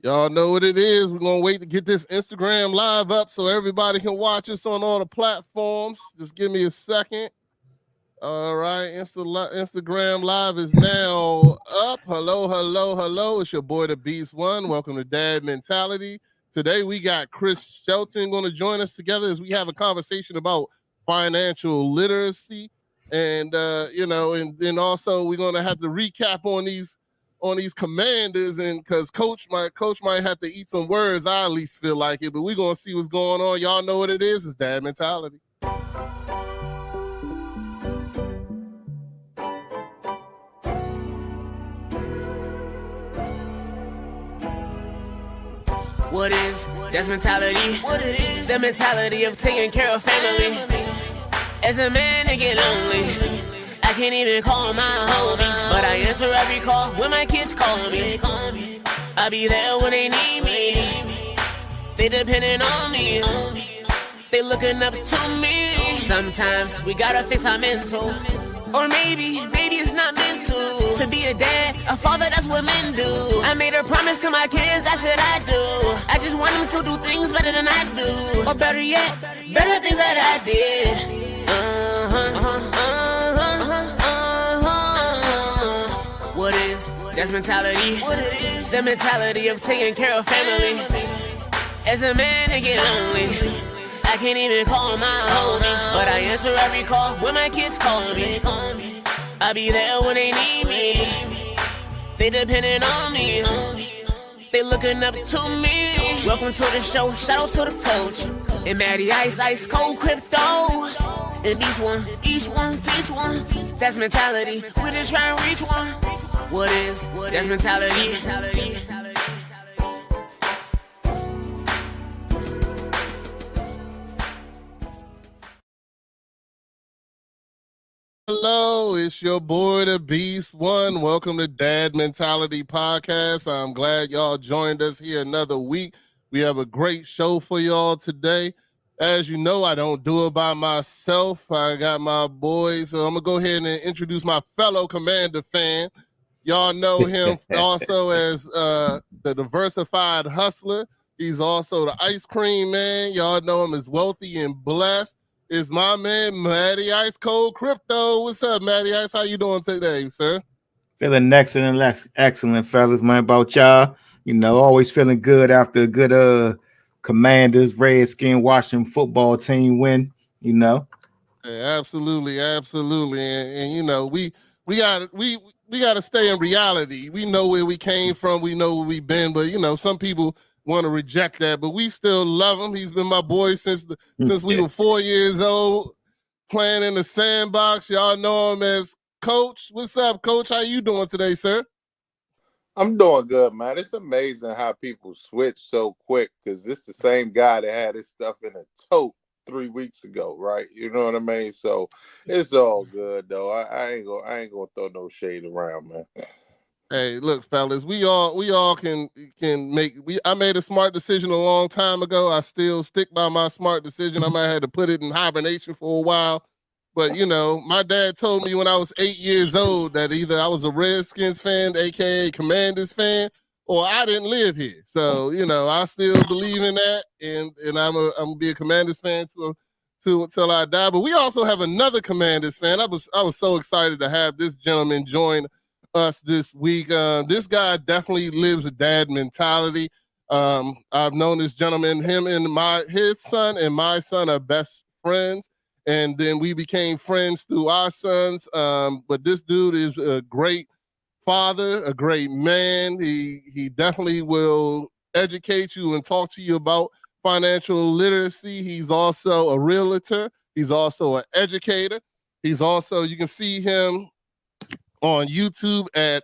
Y'all know what it is. We're going to wait to get this Instagram live up so everybody can watch us on all the platforms. Just give me a second. All right. Instagram live is now up. Hello. It's your boy, the Beast One. Welcome to Dad Mentality. Today, we got Chris Shelton going to join us together as we have a conversation about financial literacy. And, and then also we're going to have to recap on these commanders, and because coach might have to eat some words. I at least feel like it, but we're gonna see what's going on. Y'all know what it is. It's Dad Mentality. What is Dad's mentality? What it is? The mentality of taking care of family. As a man, I get lonely. I can't even call my homies, but I answer every call when my kids call me. I'll be there when they need me. They depending on me. They looking up to me. Sometimes we gotta fix our mental. Or maybe it's not meant to be a dad, a father, that's what men do. I made a promise to my kids, that's what I do. I just want them to do things better than I do. Or better yet, better things that I did. What is Dad's mentality? What it is? The mentality of taking care of family. As a man, I get lonely. I can't even call my homies, but I answer every call when my kids call me. I'll be there when they need me. They depending on me. They looking up to me. Welcome to the show, shout out to the coach. And Matty Ice Cold Crypto. And each one, teach one. That's mentality. We just try and reach one. What is that's mentality? Hello, it's your boy, the Beast One. Welcome to Dad Mentality Podcast. I'm glad y'all joined us here another week. We have a great show for y'all today. As you know, I don't do it by myself. I got my boys. So I'm going to go ahead and introduce my fellow Commander fan. Y'all know him also as the Diversified Hustler. He's also the Ice Cream Man. Y'all know him as Wealthy and Blessed. It's my man, Matty Ice Cold Crypto. What's up, Matty Ice? How you doing today, sir? Feeling excellent, fellas. Man, about y'all. You know, always feeling good after a good Commanders, Redskin, Washington football team win, you know. Yeah, absolutely. And you know, we gotta stay in reality. We know where we came from, we know where we've been, but you know, some people want to reject that, but we still love him. He's been my boy since we were 4 years old, playing in the sandbox. Y'all know him as Coach. What's up, Coach? How you doing today, sir? I'm doing good, man. It's amazing how people switch so quick, because it's the same guy that had his stuff in a tote 3 weeks ago, right? You know what I mean? So it's all good, though. I ain't gonna throw no shade around, man. Hey, look, fellas, we all can make. I made a smart decision a long time ago. I still stick by my smart decision. I might have to put it in hibernation for a while, but you know, my dad told me when I was 8 years old that either I was a Redskins fan, aka Commanders fan, or I didn't live here. So you know, I still believe in that, and I'm gonna be a Commanders fan till I die. But we also have another Commanders fan. I was so excited to have this gentleman join us this week. This guy definitely lives a dad mentality. I've known this gentleman, him and his son and my son are best friends, and then we became friends through our sons. But this dude is a great father, a great man. He definitely will educate you and talk to you about financial literacy. He's also a realtor. He's also an educator. He's also, you can see him on YouTube at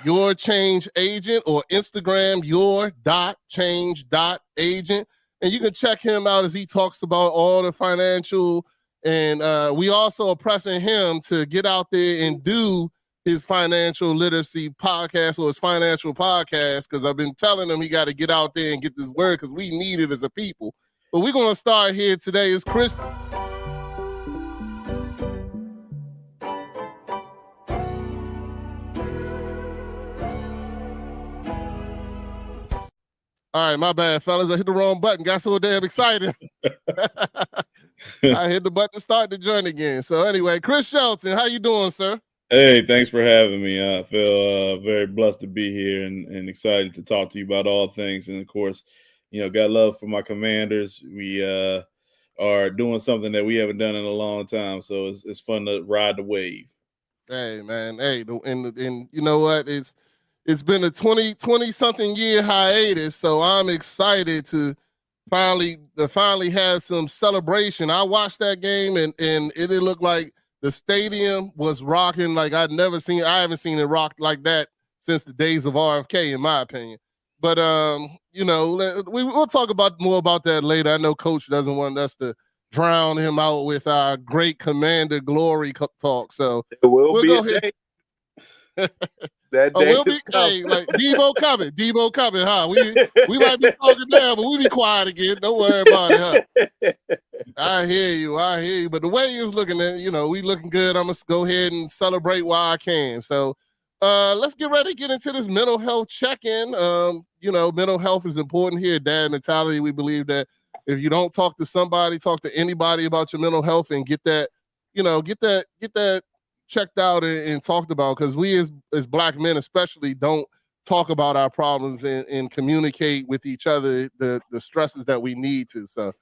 Your Change Agent or Instagram your.change.agent. And you can check him out as he talks about all the financial. And we also are pressing him to get out there and do his financial literacy podcast or his financial podcast, because I've been telling him he got to get out there and get this word because we need it as a people. But we're going to start here today. It's Chris. All right, my bad, fellas. I hit the wrong button. Got so damn excited. I hit the button to start the joint again. So anyway, Chris Shelton, how you doing, sir? Hey, thanks for having me. I feel very blessed to be here and excited to talk to you about all things. And of course, got love for my Commanders. We are doing something that we haven't done in a long time, so it's fun to ride the wave. Hey, man. Hey, and you know what? It's been a 20 something year hiatus, so I'm excited to finally have some celebration. I watched that game and it looked like the stadium was rocking like I haven't seen it rock like that since the days of RFK, in my opinion. But we'll talk more about that later. I know Coach doesn't want us to drown him out with our great Commander glory talk. So we'll be go a ahead. day. That day we'll be like Debo coming, huh? We might be talking now, but we be quiet again. Don't worry about it, huh? I hear you. But the way he's looking at, we looking good. I'm gonna go ahead and celebrate while I can. So let's get ready to get into this mental health check-in. Mental health is important here. Dad mentality. We believe that if you don't talk to somebody, talk to anybody about your mental health and get that checked out and talked about, because we as Black men especially don't talk about our problems and communicate with each other the stresses that we need to. So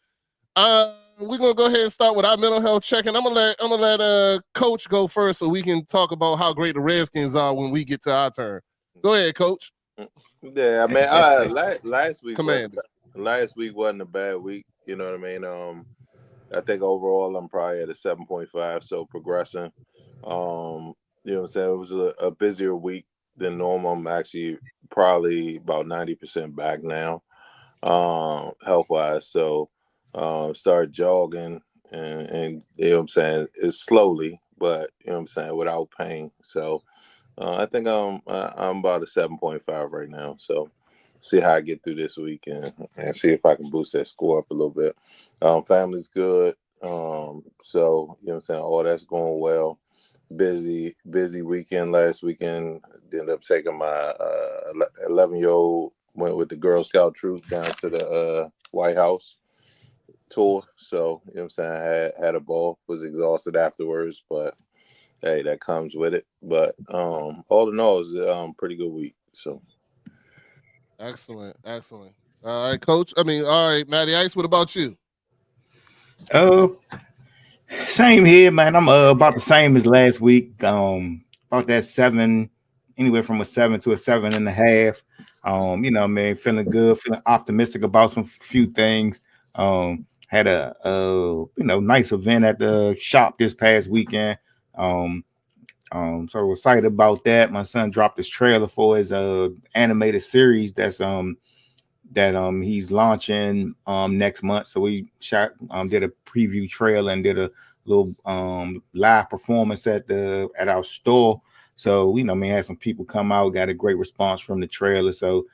we're gonna go ahead and start with our mental health check-in. I'm gonna let Coach go first so we can talk about how great the Redskins are when we get to our turn. Go ahead, Coach. Yeah, I mean, last week wasn't a bad week. You know what I mean? I think overall I'm probably at a 7.5, so progressing. You know what I'm saying? It was a busier week than normal. I'm actually probably about 90% back now, health wise. So start jogging and you know what I'm saying, it's slowly, but you know what I'm saying, without pain. So I think I'm about a 7.5 right now. So see how I get through this week and see if I can boost that score up a little bit. Family's good. So you know what I'm saying, all that's going well. Busy weekend last weekend. Ended up taking my 11-year-old, went with the Girl Scout troop down to the White House tour. So you know what I'm saying, I had a ball, was exhausted afterwards, but hey, that comes with it. But all in all, it was a pretty good week. So excellent. All right, Coach. All right, Matty Ice, what about you? Same here, man. I'm about the same as last week. About that 7, anywhere from a 7 to a 7.5. Man, feeling good, feeling optimistic about some few things. Had a nice event at the shop this past weekend. So excited about that. My son dropped his trailer for his animated series that he's launching next month. So we did a preview trailer and did a little live performance at our store. So had some people come out, got a great response from the trailer. So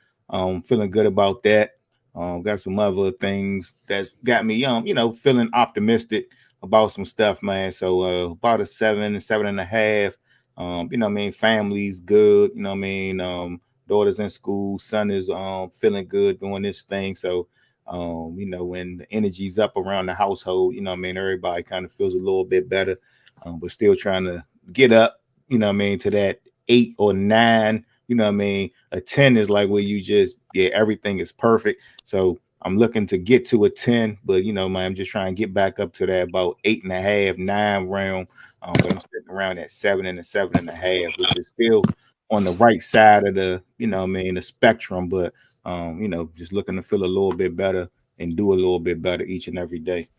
feeling good about that. Got some other things that's got me feeling optimistic about some stuff, man. So about a 7.5. Family's good, daughter's in school, son is feeling good doing this thing. So when the energy's up around the household, everybody kind of feels a little bit better, but still trying to get up, to that 8 or 9. A 10 is like where you just, everything is perfect. So I'm looking to get to a 10, but I'm just trying to get back up to that about 8.5, 9 round. But I'm sitting around at 7 and a 7.5, which is still on the right side of the, the spectrum, but just looking to feel a little bit better and do a little bit better each and every day.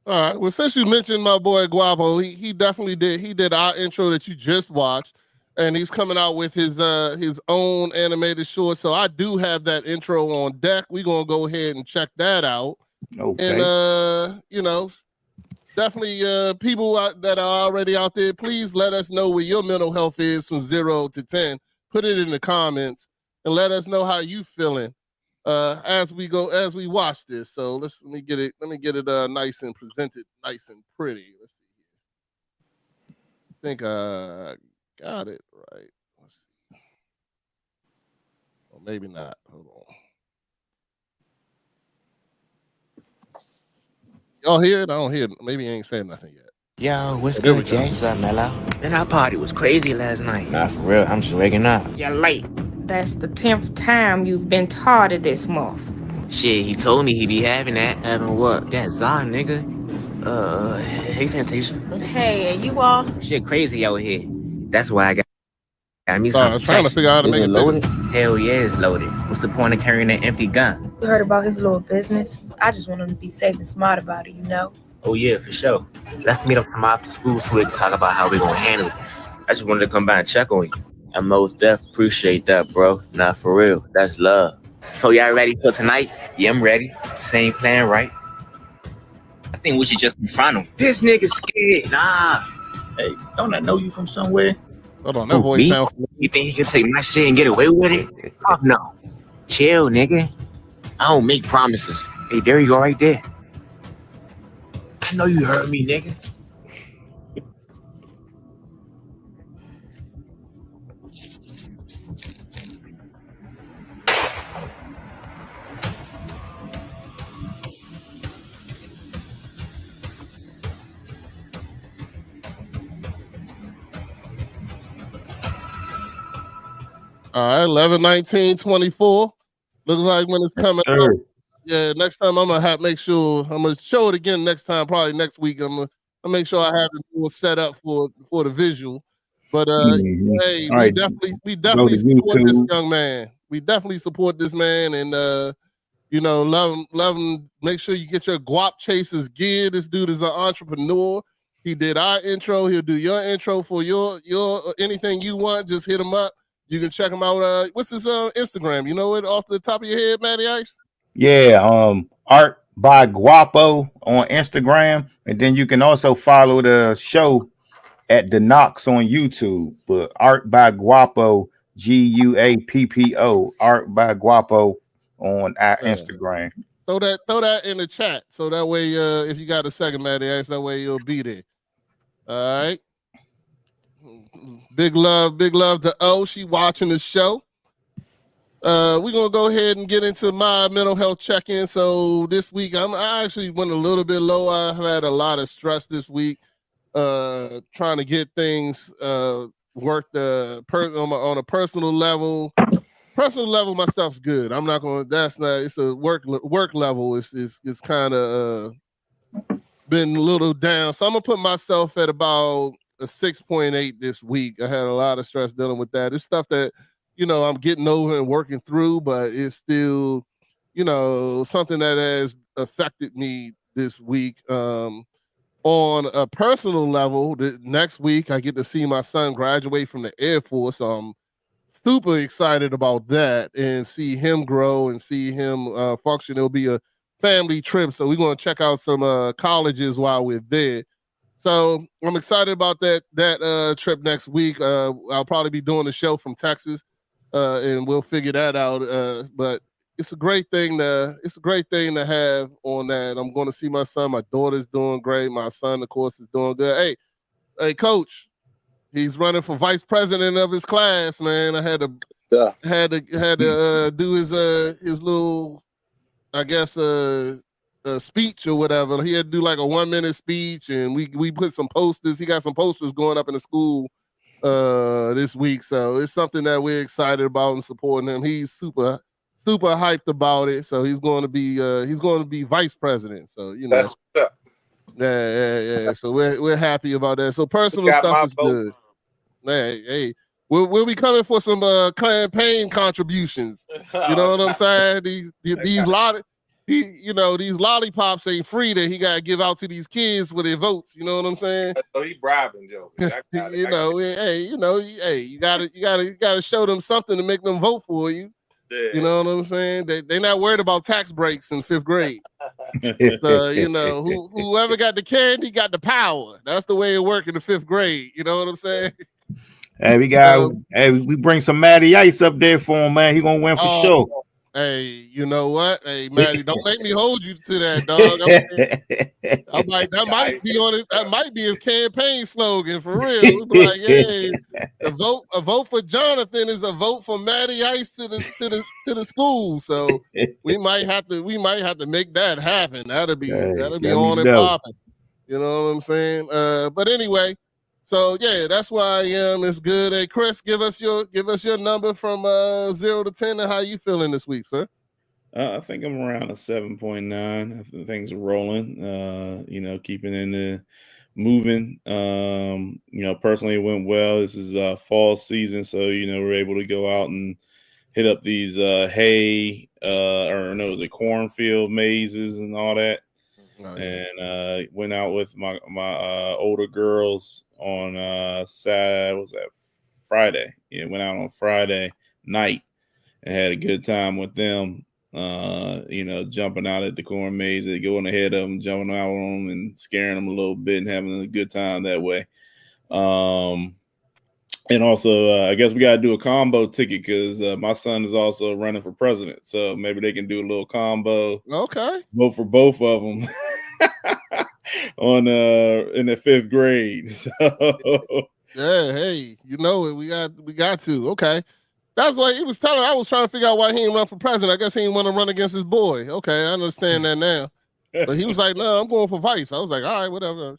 All right. Well, since you mentioned my boy Guapo, he definitely did. He did our intro that you just watched, and he's coming out with his own animated short. So I do have that intro on deck. We're gonna go ahead and check that out. Okay. And definitely people that are already out there, please let us know where your mental health is from 0 to 10. Put it in the comments and let us know how you feeling as we watch this. So let me get it nice and presented, nice and pretty. Let's see here. I think I got it right. Let's see. Well, maybe not. Hold on. Y'all hear it? I don't hear it. Maybe he ain't saying nothing yet. Yo, what's There we good, go. Jay? What's up, Mello? Man, our party was crazy last night. Nah, for real. I'm just waking up. You're late. That's the 10th time you've been tardy this month. Shit, he told me he be having that. Having what? That Zah nigga. Hey, Fantasia. Hey, and you all? Shit crazy out here. That's why I got me Sorry, I some was trying to protection. figure out how to Is make it it loaded? bigger. Hell yeah, it's loaded. What's the point of carrying an empty gun? You heard about his little business? I just want him to be safe and smart about it, you know? Oh yeah, for sure. Let's meet up from after school so we can talk about how we're gonna handle this. I just wanted to come by and check on you. I most def appreciate that, bro. Nah, for real. That's love. So y'all ready for tonight? Yeah, I'm ready. Same plan, right? I think we should just confront him. This nigga's scared. Nah. Hey, don't I know you from somewhere? Hold on, that Who, voice me? sounds. You think he can take my shit and get away with it? Fuck no. Chill, nigga. I don't make promises. Hey, there you go right there. I know you heard me, nigga. All right, 11/19/24. Looks like when it's coming Sure. up. Yeah, next time I'm gonna make sure I'm gonna show it again next time, probably next week. I'm gonna make sure I have it all set up for the visual. But Mhm. hey, All we right. definitely to support this YouTube. young man. We definitely support this man, and you know, love him. Make sure you get your guap chasers gear. This dude is an entrepreneur. He did our intro. He'll do your intro for your anything you want. Just hit him up. You can check him out. What's his Instagram? You know it off the top of your head, Matty Ice? Yeah, Art by Guapo on Instagram, and then you can also follow the show at the Knox on YouTube. But Art by Guapo, GUAPPO, Art by Guapo on our Yeah. Instagram. Throw that in the chat so that way if you got a second, Matty Ice, that way you'll be there. All right. Big love to O. She watching the show. We're gonna go ahead and get into my mental health check-in. So this week I actually went a little bit low. I had a lot of stress this week, trying to get things worked on a personal level. Personal level, my stuff's good. I'm not gonna. That's not. It's a work level. It's kind of been a little down. So I'm gonna put myself at about a 6.8 this week. I had a lot of stress dealing with that. It's stuff that, you know, I'm getting over and working through, but it's still, you know, something that has affected me this week. On a personal level, next week I get to see my son graduate from the Air Force. So I'm super excited about that and see him grow and see him function. It'll be a family trip, so we're going to check out some colleges while we're there. So I'm excited about that trip next week. I'll probably be doing the show from Texas, and we'll figure that out. But it's a great thing to have on that. I'm going to see my son. My daughter's doing great. My son, of course, is doing good. Hey, coach, he's running for vice president of his class. Man, I had to do his little, I guess, speech or whatever. He had to do like a 1-minute speech, and we put some posters. He got some posters going up in the school this week, so it's something that we're excited about and supporting him. He's super hyped about it. So he's going to be vice president. So you know, That's what's up. yeah. So we're happy about that. So personal stuff is good. Hey, we'll be coming for some campaign contributions. You know what I'm saying? These lollipops ain't free that he gotta give out to these kids for their votes. You know what I'm saying? So he bribing Joe. You gotta show them something to make them vote for you. Yeah. You know what I'm saying? They're not worried about tax breaks in 5th grade. So, you know, whoever got the candy got the power. That's the way it works in the 5th grade. You know what I'm saying? Hey, we bring some Matty Ice up there for him, man. He gonna win for sure. Hey, you know what? Hey, Maddie, don't make me hold you to that, dog. That might be on it. That might be his campaign slogan for real. It's like, hey, a vote for Jonathan is a vote for Maddie Ice to the school. So we might have to make that happen. That'll be on and popping. You know what I'm saying? But anyway, so yeah, that's where I am. It's good. Hey, Chris, give us your number from 0 to 10 and how you feeling this week, sir. I think I'm around a 7.9. Things are rolling. Keeping in the moving. Personally, it went well. This is fall season, so we're able to go out and hit up these hay is it cornfield mazes and all that. Oh, yeah. And went out with my older girls on Friday. Yeah, went out on Friday night and had a good time with them. Jumping out at the corn maze, going ahead of them, jumping out on them and scaring them a little bit and having a good time that way. And also, I guess we got to do a combo ticket because my son is also running for president. So maybe they can do a little combo. Okay. Vote for both of them in the 5th grade. So yeah, hey, you know it. We got to. Okay. That's why he was telling. I was trying to figure out why he didn't run for president. I guess he didn't want to run against his boy. Okay, I understand that now. But he was like, "No, I'm going for vice." I was like, "All right, whatever.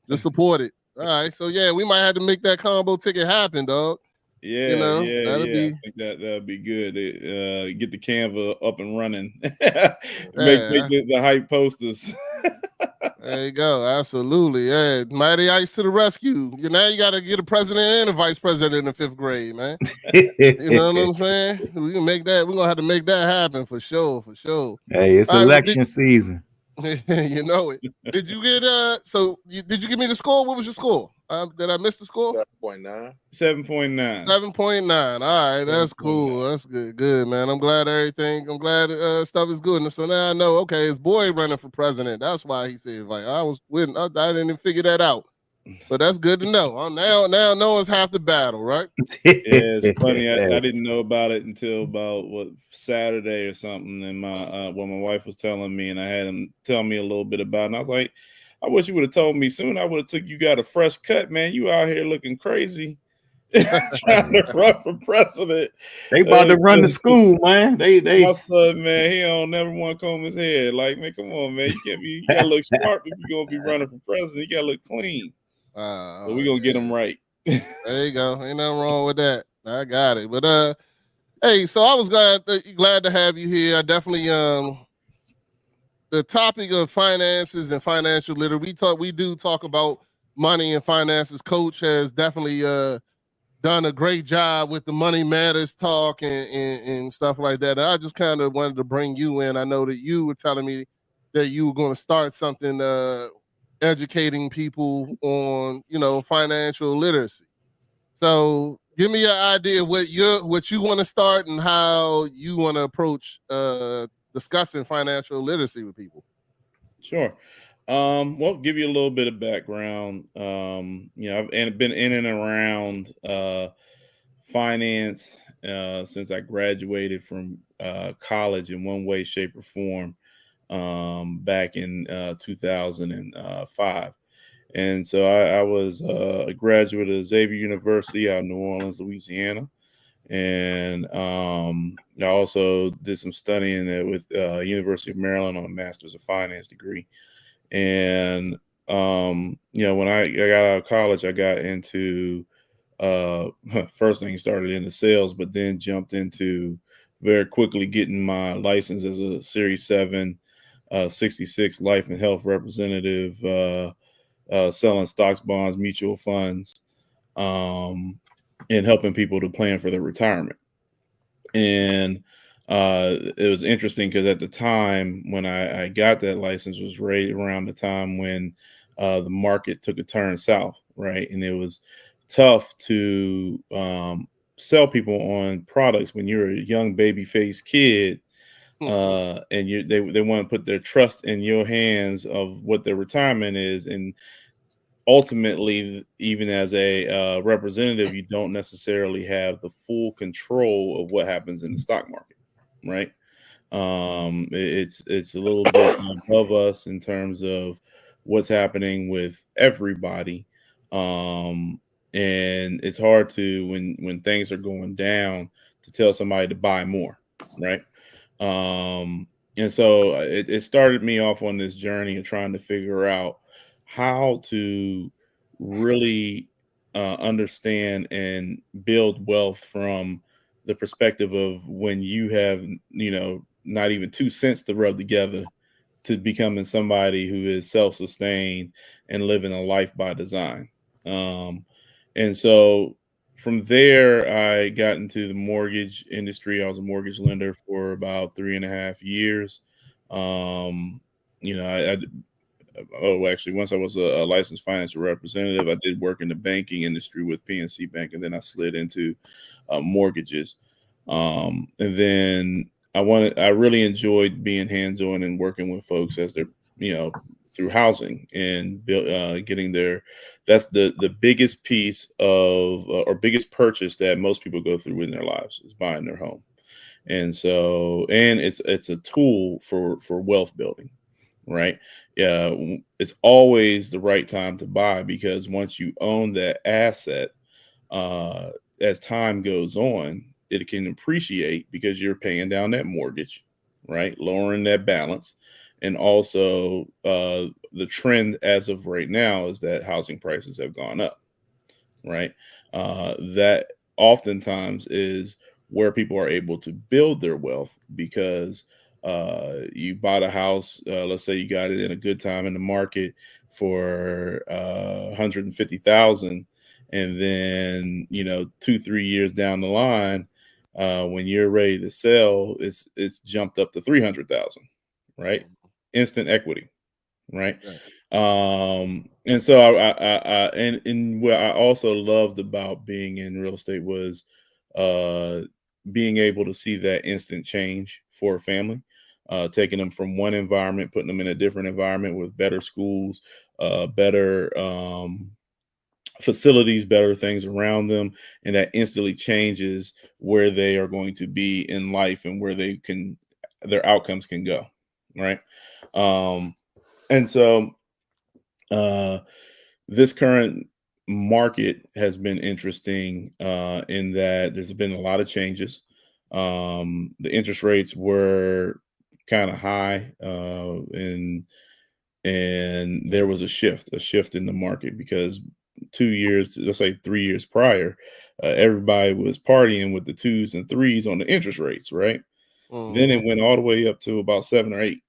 Just support it." All right, so yeah, we might have to make that combo ticket happen, dog. Yeah, that'll be. I think that'd be good. Get the Canva up and running. make the hype posters. There you go. Absolutely. Yeah. Mighty Ice to the rescue. Now you got to get a president and a vice president in the 5th grade, man. You know what I'm saying? We can make that. We're going to have to make that happen for sure. For sure. Hey, it's election season. You know it. Did you get did you give me the score? What was your score? Did I miss the score? 7.9. 7.9. 7.9. All right, that's cool. That's good, man. I'm glad stuff is good. And so now I know, okay, his boy running for president. That's why he said, like, I didn't even figure that out. But that's good to know. Now knowing's half the battle, right? Yeah, it's funny. I didn't know about it until about Saturday or something. And when my wife was telling me, and I had him tell me a little bit about it, and I was like, I wish you would have told me soon. I would have took you got a fresh cut, man. You out here looking crazy, trying to run for president. They about to run the school, man. They my son, man, he don't never want to comb his hair. Like, man, come on, man. You gotta look sharp if you're gonna be running for president. You gotta look clean. So we're gonna get him right. There you go. Ain't nothing wrong with that. I got it. But hey, so I was glad to have you here. I definitely the topic of finances and financial literacy. We do talk about money and finances. Coach has definitely done a great job with the Money Matters talk and stuff like that. And I just kind of wanted to bring you in. I know that you were telling me that you were going to start something educating people on, financial literacy. So give me an idea what you want to start and how you want to approach discussing financial literacy with people. Sure. Well, give you a little bit of background. I've been in and around finance since I graduated from college in one way, shape, or form back in 2005. And so I was a graduate of Xavier University out of New Orleans, Louisiana. And I also did some studying with University of Maryland on a Master's of Finance degree. And, when I got out of college, I got into first thing started into sales, but then jumped into very quickly getting my license as a Series 7 66 life and health representative, selling stocks, bonds, mutual funds, and helping people to plan for their retirement. And it was interesting because at the time when I got that license was right around the time when the market took a turn south, right? And it was tough to sell people on products when you're a young baby-faced kid, and they want to put their trust in your hands of what their retirement is. And ultimately, even as a representative, you don't necessarily have the full control of what happens in the stock market, right? It's a little bit above us in terms of what's happening with everybody. And it's hard to when things are going down to tell somebody to buy more, right? And so it started me off on this journey of trying to figure out how to really understand and build wealth from the perspective of when you have, not even 2 cents to rub together to becoming somebody who is self-sustained and living a life by design. And so from there, I got into the mortgage industry. I was a mortgage lender for about 3.5 years. Um, you know, actually, once I was a licensed financial representative, I did work in the banking industry with PNC Bank, and then I slid into mortgages. And then I really enjoyed being hands-on and working with folks as they're, through housing and getting their. That's the biggest piece of or biggest purchase that most people go through in their lives is buying their home. And so, and it's a tool for wealth building, right? Yeah, it's always the right time to buy because once you own that asset, as time goes on, it can appreciate because you're paying down that mortgage, right? Lowering that balance. And also, the trend as of right now is that housing prices have gone up, right? That oftentimes is where people are able to build their wealth because you bought a house, let's say you got it in a good time in the market for 150,000, and then 2-3 years down the line, when you're ready to sell, it's jumped up to 300,000, right? Instant equity, right? And so and what I also loved about being in real estate was being able to see that instant change for a family, taking them from one environment, putting them in a different environment with better schools, better facilities, better things around them, and that instantly changes where they are going to be in life and where their outcomes can go, right? And so this current market has been interesting in that there's been a lot of changes. The interest rates were kind of high, and there was a shift in the market because 2 years, let's say 3 years prior, everybody was partying with the 2s and 3s on the interest rates, right? Then it went all the way up to about 7 or 8.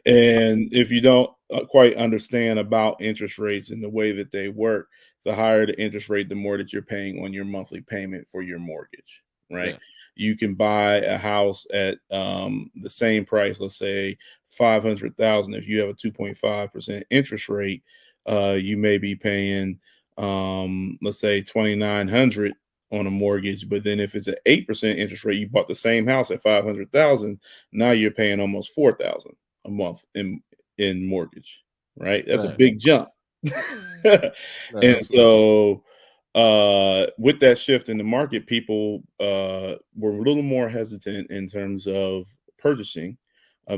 And if you don't quite understand about interest rates and the way that they work, the higher the interest rate, the more that you're paying on your monthly payment for your mortgage, right? Yeah. You can buy a house at the same price, let's say 500,000. If you have a 2.5% interest rate, you may be paying let's say 2,900 on a mortgage. But then if it's an 8% interest rate, you bought the same house at 500,000, now you're paying almost 4,000 a month in mortgage, right? That's a Right. big jump. And so with that shift in the market, people were a little more hesitant in terms of purchasing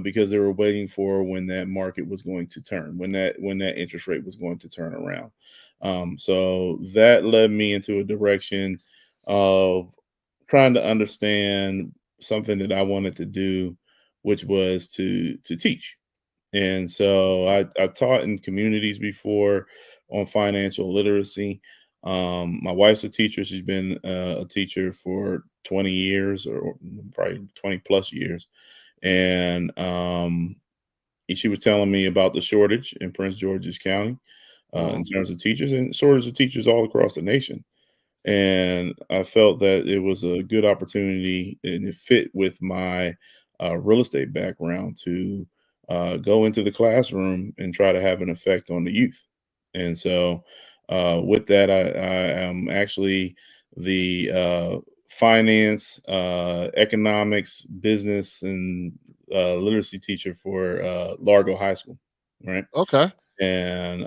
because they were waiting for when that market was going to turn, when that interest rate was going to turn around. So that led me into a direction of trying to understand something that I wanted to do, which was to teach. And so I taught in communities before on financial literacy. My wife's a teacher. She's been a teacher for 20 years or probably 20 plus years. And she was telling me about the shortage in Prince George's County in terms of teachers and shortage of teachers all across the nation. And I felt that it was a good opportunity and it fit with my real estate background to go into the classroom and try to have an effect on the youth. And so with that, I am actually the finance, economics, business, and literacy teacher for Largo High School, right? Okay. And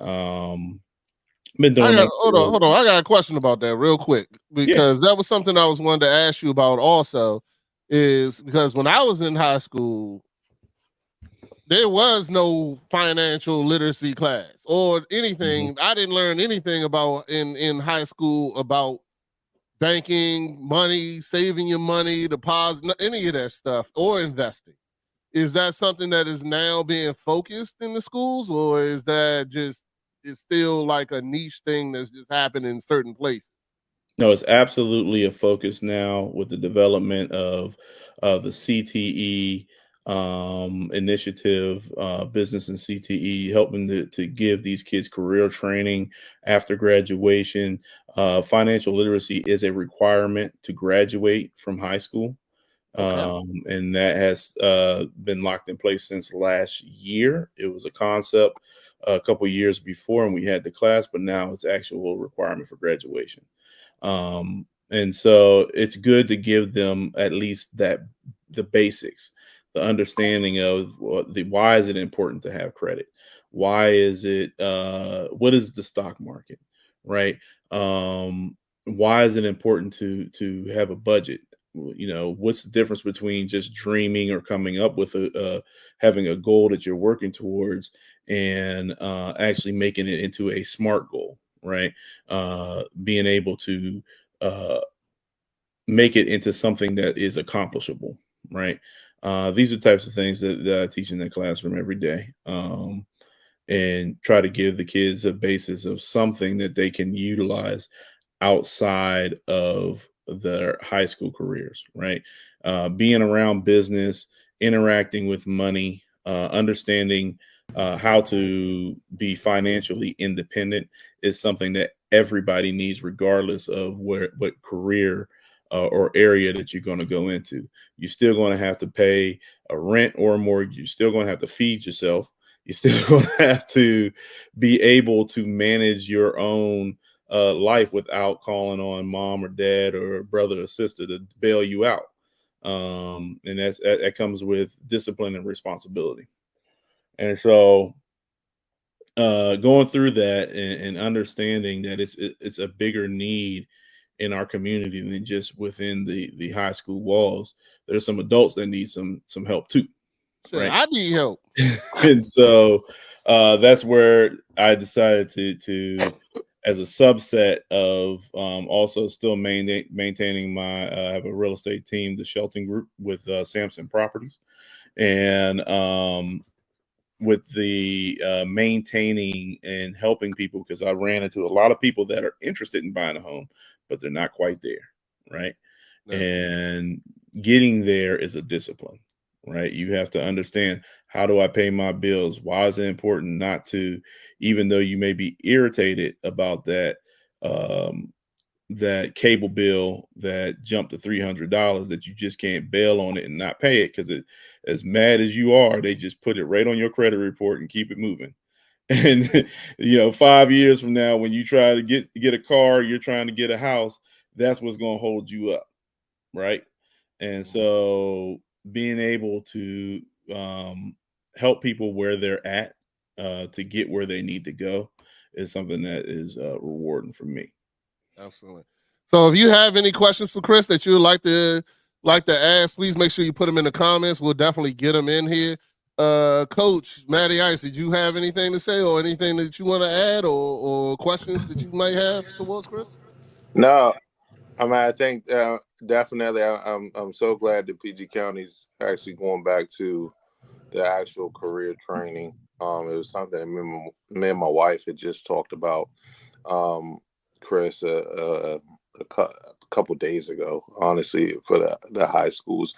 been doing that. Hold on. I got a question about that real quick because that was something I was wanting to ask you about also. is because when I was in high school, there was no financial literacy class or anything. I didn't learn anything about in high school about banking, money, saving your money, deposit, any of that stuff, or investing. Is that something that is now being focused in the schools, or is that just it's still like a niche thing that's just happening in certain places? No, it's absolutely a focus now with the development of the CTE initiative, business and CTE, helping to give these kids career training after graduation. Financial literacy is a requirement to graduate from high school. Okay. And that has been locked in place since last year. It was a concept a couple years before, and we had the class, but now it's actual requirement for graduation. And so it's good to give them at least the basics, the understanding of why is it important to have credit? Why is it what is the stock market, right? Why is it important to have a budget? You know, what's the difference between just dreaming or coming up with having a goal that you're working towards and actually making it into a smart goal, right? Being able to uh, make it into something that is accomplishable, right? These are types of things that I teach in the classroom every day, and try to give the kids a basis of something that they can utilize outside of their high school careers, right? Being around business, interacting with money, understanding how to be financially independent is something that everybody needs, regardless of what career or area that you're going to go into. You're still going to have to pay a rent or a mortgage. You're still going to have to feed yourself. You're still going to have to be able to manage your own life without calling on mom or dad or brother or sister to bail you out. And that comes with discipline and responsibility. And so going through that and understanding that it's a bigger need in our community than just within the high school walls. There's some adults that need some help too, Shit, right? I need help. And so that's where I decided to as a subset of also still maintaining my I have a real estate team, the Shelton Group with Samson Properties, and with the maintaining and helping people, because I ran into a lot of people that are interested in buying a home, but they're not quite there, right? Yeah. And getting there is a discipline, right? You have to understand, how do I pay my bills? Why is it important not to, even though you may be irritated about that cable bill that jumped to $300, that you just can't bail on it and not pay it, because as mad as you are, they just put it right on your credit report and keep it moving. And 5 years from now, when you try to get a car, you're trying to get a house, that's what's going to hold you up, right? And so being able to help people where they're at to get where they need to go is something that is rewarding for me. Absolutely. So if you have any questions for Chris that you would like to ask, please make sure you put them in the comments. We'll definitely get them in here. Coach Matty Ice, did you have anything to say or anything that you want to add or questions that you might have towards Chris? No, I mean, I think definitely. I'm so glad that PG County's actually going back to the actual career training. It was something that me and my wife had just talked about, Chris, a couple days ago. Honestly, for the high schools,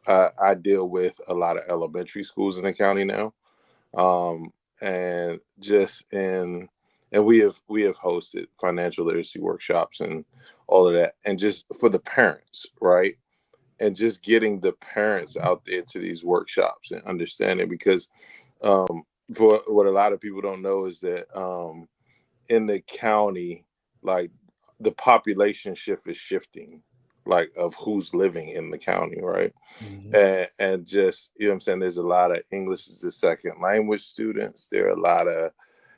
I deal with a lot of elementary schools in the county now, and we have hosted financial literacy workshops and all of that, and just for the parents, right? And just getting the parents out there to these workshops and understanding, because for what a lot of people don't know is that in the county, like, the population shift is shifting, like, of who's living in the county, right? And just, what I'm saying, there's a lot of English as a second language students. There are a lot of,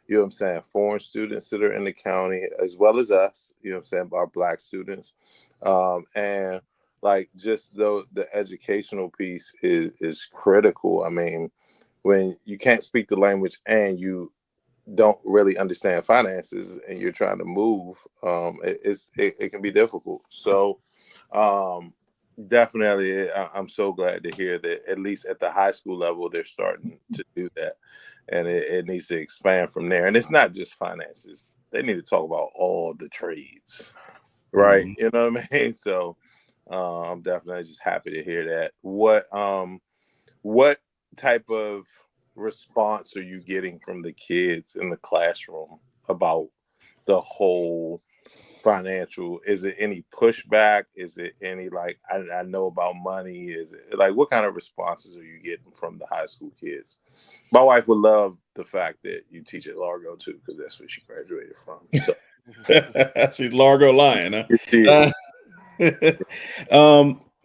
what I'm saying, foreign students that are in the county, as well as us, what I'm saying, our Black students. And like just though the educational piece is critical. I mean, when you can't speak the language and you don't really understand finances and you're trying to move, it can be difficult. So definitely, I'm so glad to hear that at least at the high school level they're starting to do that, and it needs to expand from there. And it's not just finances; they need to talk about all the trades, right? Mhm. You know what I mean? So I'm definitely just happy to hear that. What type of response are you getting from the kids in the classroom about the whole financial? Is it any pushback? Is it any like I know about money? Is it like what kind of responses are you getting from the high school kids? My wife would love the fact that you teach at Largo too, because that's where she graduated from. So She's Largo Lion, huh? she is.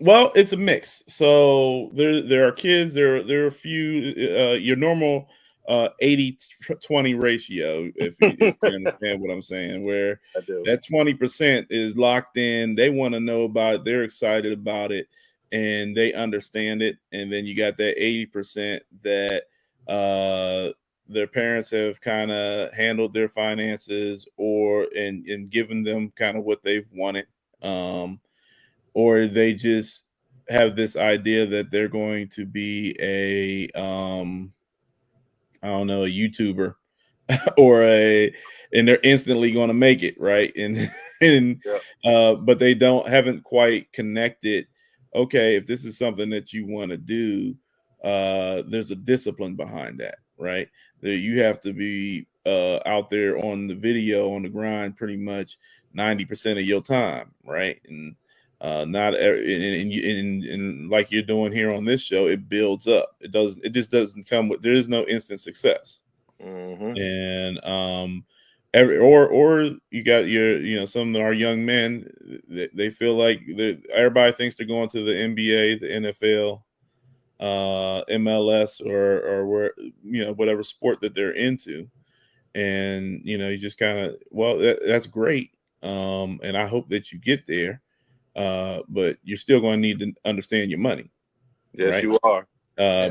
Well, it's a mix. So there are kids. There are a few. Your normal 80-20 ratio, if you understand what I'm saying, where I do. that 20% is locked in. They want to know about it. They're excited about it, and they understand it. And then you got that 80% that their parents have kind of handled their finances and given them kind of what they've wanted. Or they just have this idea that they're going to be a I don't know, a YouTuber or and they're instantly going to make it, right? And but they haven't quite connected. Okay, if this is something that you want to do, there's a discipline behind that, right? That you have to be out there on the video, on the grind, pretty much 90% of your time, right? And not and like you're doing here on this show, it builds up. It just doesn't come with. There is no instant success. Mm-hmm. And or you got some of our young men, they feel like everybody thinks they're going to the NBA, the NFL, MLS, or where whatever sport that they're into, and you just kind of that's great, and I hope that you get there, but you're still going to need to understand your money. Yes, right? you are.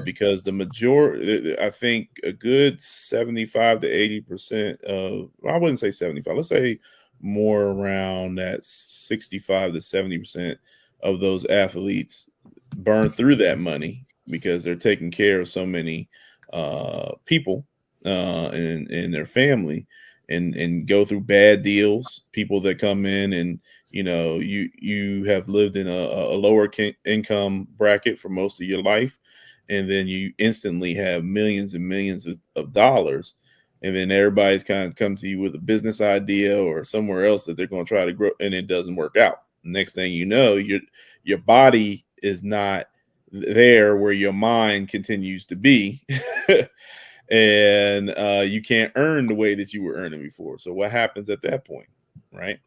Because the majority, I think a good 75 to 80% of, well, I wouldn't say 75, let's say more around that 65 to 70% of those athletes burn through that money because they're taking care of so many people and their family and go through bad deals, people that come in and you have lived in a lower income bracket for most of your life, and then you instantly have millions and millions of dollars, and then everybody's kind of come to you with a business idea or somewhere else that they're going to try to grow, and it doesn't work out. Next thing you know, your body is not there where your mind continues to be. And you can't earn the way that you were earning before. So what happens at that point, right?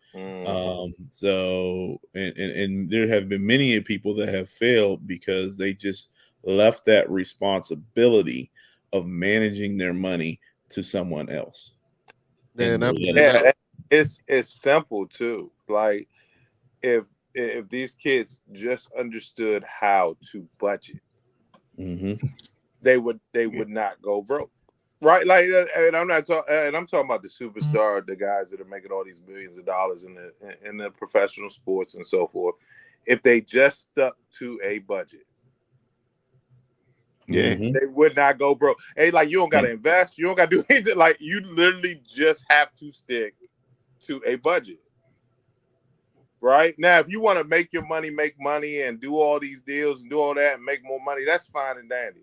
So and there have been many people that have failed because they just left that responsibility of managing their money to someone else. It's simple too. Like if these kids just understood how to budget, they would not go broke, right? Like, and I'm talking about the superstar, the guys that are making all these millions of dollars in the professional sports and so forth. If they just stuck to a budget, they would not go broke. Hey, like you don't got to invest, you don't got to do anything. Like you literally just have to stick to a budget. Right now, if you want to make money and do all these deals and do all that and make more money, that's fine and dandy.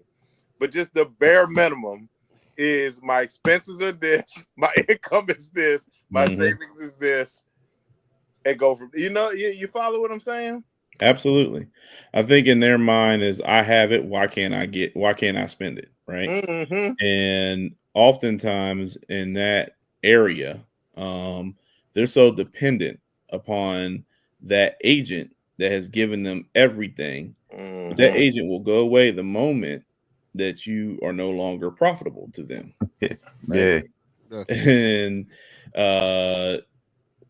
But just the bare minimum is my expenses are this, my income is this, my savings is this, and go from you follow what I'm saying? Absolutely. I think in their mind is I have it, why can't I spend it? Right. And oftentimes in that area, they're so dependent upon that agent that has given them everything. But that agent will go away the moment that you are no longer profitable to them. Yeah. And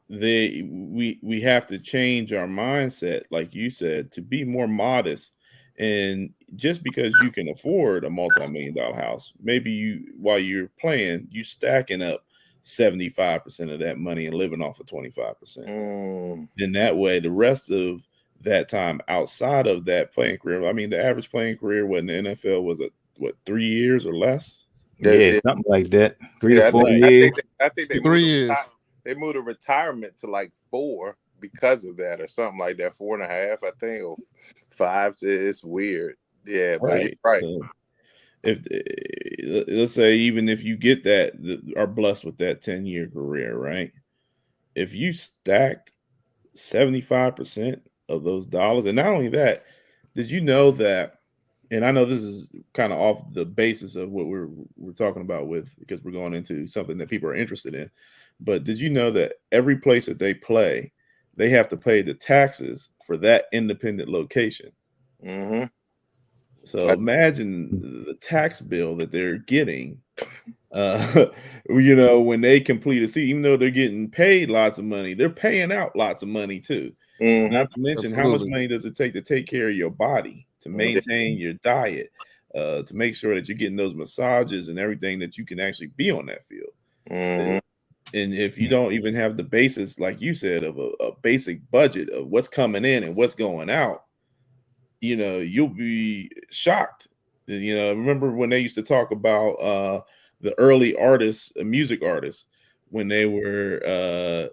we have to change our mindset, like you said, to be more modest. And just because you can afford a multi-million-dollar house, maybe you, while you're playing, you stacking up 75% of that money and living off of 25%. Then that way, the rest of that time outside of that playing career, I mean, the average playing career in the NFL was 3 years or less? Yeah, something like that. 3 to 4 I years. think they 3 years. They moved the retirement to like 4 because of that, or something like that. 4.5, I think, or 5. It's weird. Yeah, but Right. right. So if let's say even if you get that, are blessed with that 10-year career, right? If you stacked 75% of those dollars, and not only that, did you know that? And I know this is kind of off the basis of what we're talking about with, because we're going into something that people are interested in. But did you know that every place that they play, they have to pay the taxes for that independent location? Mm-hmm. So imagine the tax bill that they're getting, when they complete a season. Even though they're getting paid lots of money, they're paying out lots of money too. Mm-hmm. Not to mention how much money does it take to take care of your body, to maintain your diet, to make sure that you're getting those massages and everything, that you can actually be on that field. Mm-hmm. And if you don't even have the basis, like you said, of a basic budget of what's coming in and what's going out, you'll be shocked. Remember when they used to talk about the early artists, music artists, when they were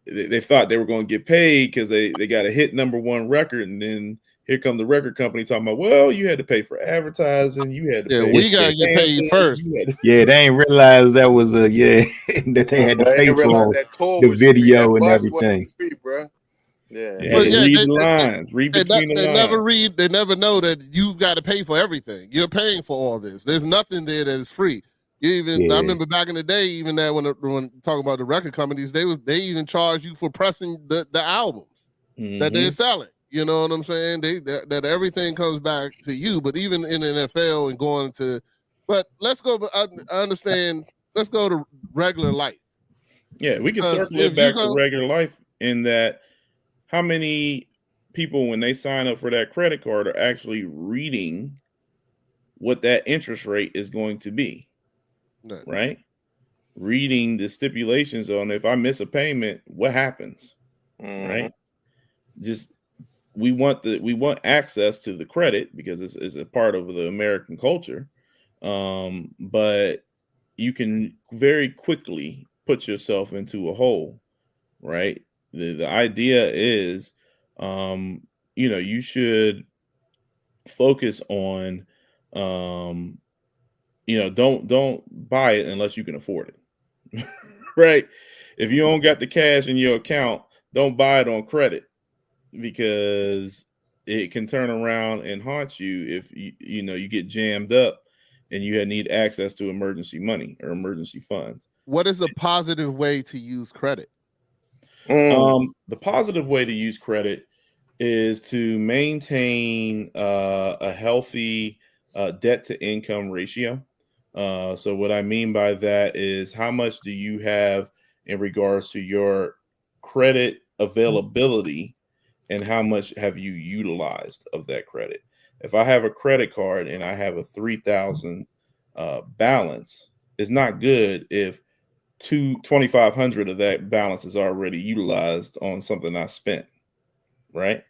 they thought they were going to get paid because they got a hit #1 record, and then here come the record company talking about, well, you had to pay for advertising, you had to pay. We gotta get paid first. Yeah, they ain't realized that was that they had to pay for the video and everything. Bro. Yeah, read the lines, read between the lines. They never know that you got to pay for everything. You're paying for all this. There's nothing there that is free. I remember back in the day, even that when talking about the record companies, they even charge you for pressing the albums that they're selling. You know what I'm saying? That everything comes back to you. But even in the NFL and going to, but let's go. I understand. Let's go to regular life. Yeah, we can circle it back to regular life in that. How many people, when they sign up for that credit card, are actually reading what that interest rate is going to be? Right? Reading the stipulations on if I miss a payment, what happens? Right? Just we want access to the credit because it's a part of the American culture. But you can very quickly put yourself into a hole, right? The idea is, you should focus on, don't buy it unless you can afford it, right? If you don't got the cash in your account, don't buy it on credit, because it can turn around and haunt you if you get jammed up and you need access to emergency money or emergency funds. What is a positive way to use credit? The positive way to use credit is to maintain a healthy debt to income ratio. So what I mean by that is, how much do you have in regards to your credit availability and how much have you utilized of that credit? If I have a credit card and I have a 3,000 balance, it's not good if 2,500 of that balance is already utilized on something I spent, right?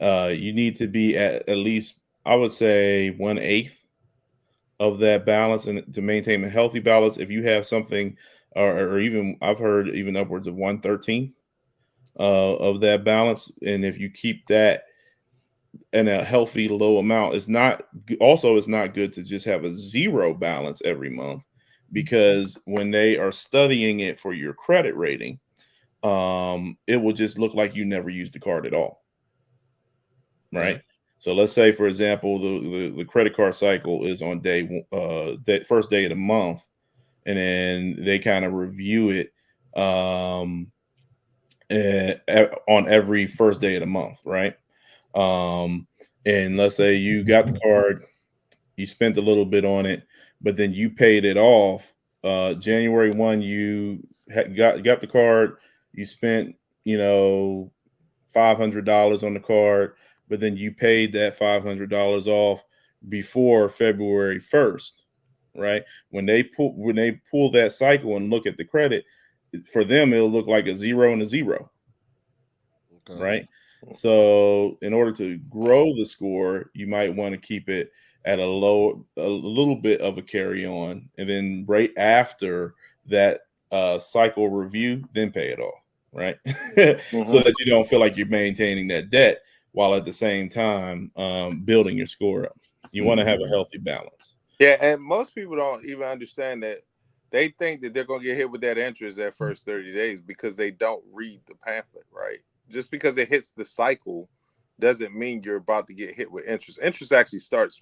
You need to be at least, I would say, 1/8 of that balance, and to maintain a healthy balance. If you have something, or even I've heard even upwards of 1/13 of that balance, and if you keep that in a healthy low amount, it's not good to just have a zero balance every month. Because when they are studying it for your credit rating, it will just look like you never used the card at all, right? So let's say, for example, the credit card cycle is on that first day of the month, and then they kind of review it on every first day of the month, right? And let's say you got the card, you spent a little bit on it, but then you paid it off. January 1, you got the card, you spent, $500 on the card, but then you paid that $500 off before February 1st, right? When they pull that cycle and look at the credit, for them it'll look like a 0 and a 0. Okay. Right? So in order to grow the score, you might want to keep it at a little bit of a carry on, and then right after that cycle review, then pay it off, right? So that you don't feel like you're maintaining that debt while at the same time building your score up. You want to have a healthy balance. Yeah, and most people don't even understand that. They think that they're going to get hit with that interest that first 30 days because they don't read the pamphlet, right? Just because it hits the cycle doesn't mean you're about to get hit with interest. Interest actually starts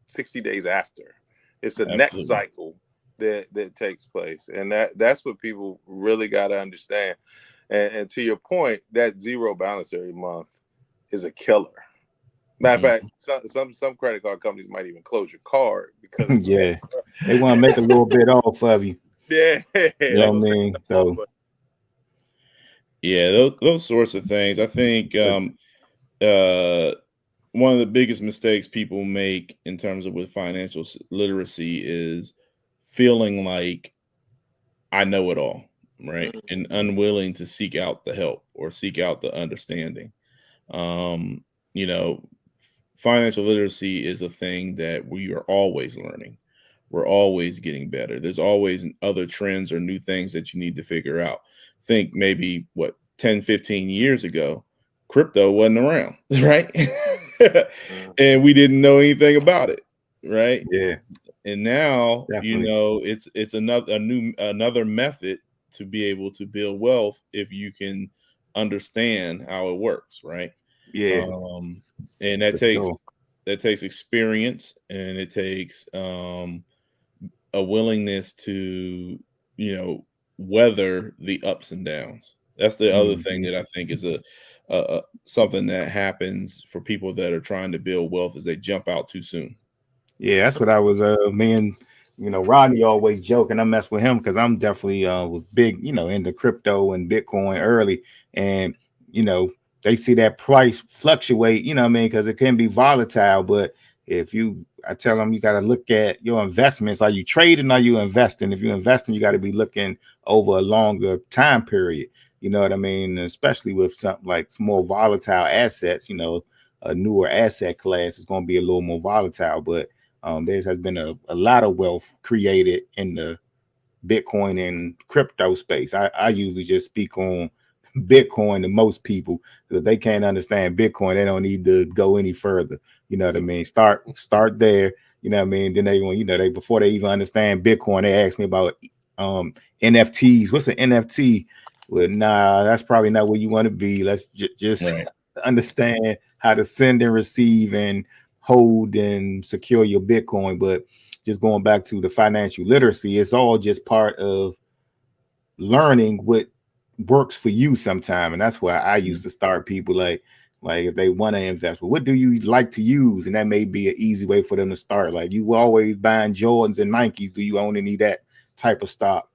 60 days after. It's the next cycle that takes place, and that's what people really got to understand. And to your point, that zero balance every month is a killer. Matter of fact, some credit card companies might even close your card because they want to make a little bit off of you. Yeah, you know what I mean. So. Yeah, those sorts of things. I think one of the biggest mistakes people make in terms of with financial literacy is feeling like I know it all, right? And unwilling to seek out the help or seek out the understanding. Financial literacy is a thing that we are always learning. We're always getting better. There's always other trends or new things that you need to figure out. Think maybe 10, 15 years ago, crypto wasn't around, right? And we didn't know anything about it, right? Yeah. And now, Definitely. it's another method to be able to build wealth if you can understand how it works, right? Yeah. And that takes experience, and it takes a willingness to, weather the ups and downs. That's the other thing that I think is a something that happens for people that are trying to build wealth is they jump out too soon. Yeah, that's what I was. Me and Rodney always joke, and I mess with him because I'm definitely was big, into crypto and Bitcoin early, and they see that price fluctuate, because it can be volatile. But I tell them you got to look at your investments. Are you trading? Are you investing? If you're investing, you got to be looking over a longer time period. You know what I mean? Especially with something like some more volatile assets, a newer asset class is going to be a little more volatile. But there has been a lot of wealth created in the Bitcoin and crypto space. I usually just speak on Bitcoin to most people, because if they can't understand Bitcoin, they don't need to go any further. You know what I mean? Start there. You know what I mean? Then they before they even understand Bitcoin, they ask me about NFTs. What's an NFT? Well, nah, that's probably not where you want to be. Let's just understand how to send and receive and hold and secure your Bitcoin. But just going back to the financial literacy, it's all just part of learning what works for you sometime. And that's why I used to start people like if they want to invest, but what do you like to use? And that may be an easy way for them to start. Like, you always buying Jordans and Nikes. Do you only need that type of stock?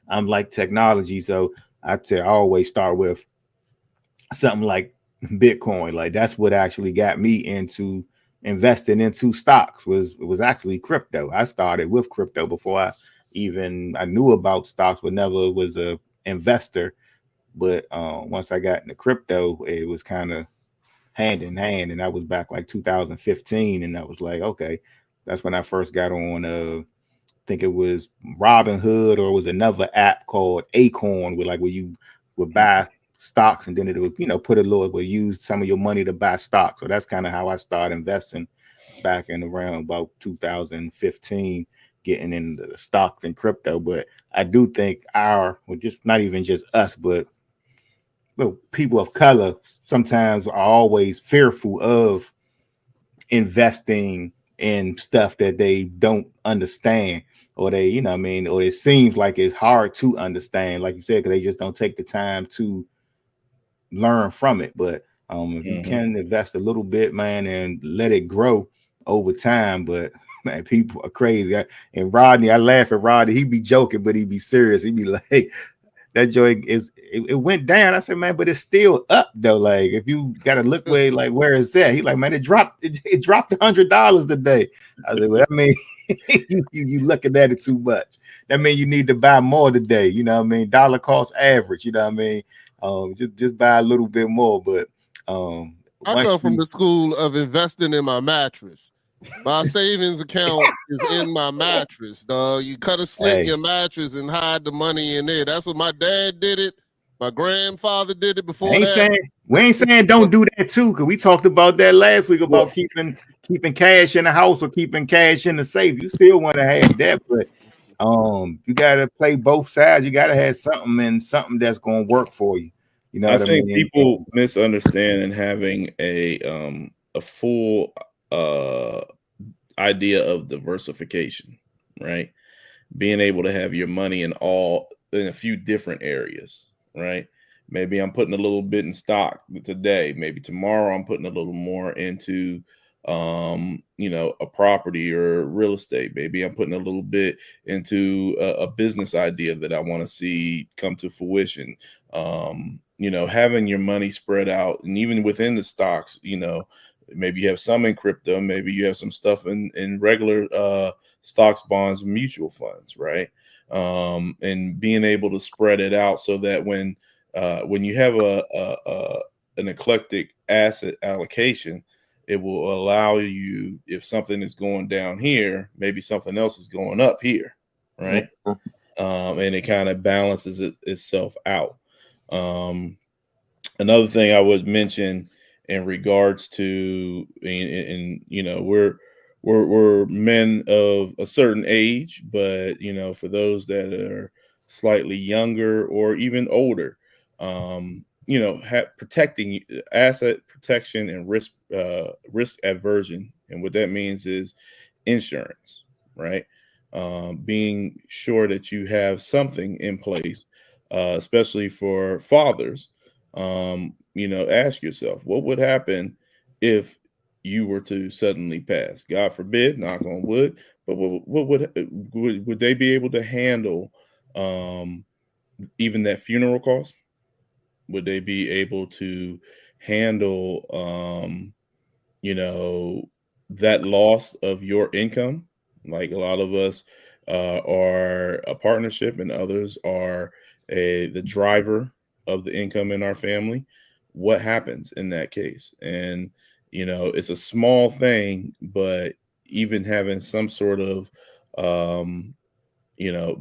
I'm like technology, so I always start with something like Bitcoin. Like, that's what actually got me into investing into stocks. Was actually crypto. I started with crypto before I knew about stocks, but never was a investor. But once I got into crypto, it was kind of hand in hand, and that was back like 2015. And I was like, okay, that's when I first got on. I think it was Robinhood, or it was another app called Acorn, where you would buy stocks, and then it would put a little, would use some of your money to buy stocks. So that's kind of how I started investing back in around about 2015, getting into the stocks and crypto. But I do think just not even just us, but people of color sometimes are always fearful of investing in stuff that they don't understand, or they, or it seems like it's hard to understand, like you said, because they just don't take the time to learn from it. But if you can invest a little bit, man, and let it grow over time. But man, people are crazy. And Rodney, I laugh at Rodney. He be joking, but he be serious. He be like, that joy it went down. I said, man, but it's still up though. Like if you gotta look where it's at. He like, man, it dropped $100 today. I said, well, I mean, you looking at it too much. That means you need to buy more today. You know what I mean? Dollar cost average. You know what I mean? Just buy a little bit more. But I come from the school of investing in my mattress. My savings account is in my mattress, dog. You cut a slit in your mattress and hide the money in there. That's what my dad did it. My grandfather did it before that. We ain't saying don't do that too, because we talked about that last week about keeping cash in the house or keeping cash in the safe. You still want to have that, but you gotta play both sides. You gotta have something that's gonna work for you. You know what I mean? People misunderstand and having a full idea of diversification, right? Being able to have your money in a few different areas, right? Maybe I'm putting a little bit in stock today. Maybe tomorrow I'm putting a little more into a property or real estate. Maybe I'm putting a little bit into a business idea that I want to see come to fruition. Having your money spread out, and even within the stocks, maybe you have some in crypto, maybe you have some stuff in regular stocks, bonds, and mutual funds, right? And being able to spread it out so that when you have an eclectic asset allocation, it will allow you, if something is going down here, maybe something else is going up here, right? And it kind of balances itself out. Another thing I would mention in regards to, we're men of a certain age, but for those that are slightly younger or even older, protecting asset protection and risk aversion, and what that means is insurance, right? Being sure that you have something in place, especially for fathers. Ask yourself, what would happen if you were to suddenly pass? God forbid, knock on wood. But what would they be able to handle even that funeral cost? Would they be able to handle that loss of your income? Like a lot of us are a partnership, and others are the driver of the income in our family. What happens in that case? And it's a small thing, but even having some sort of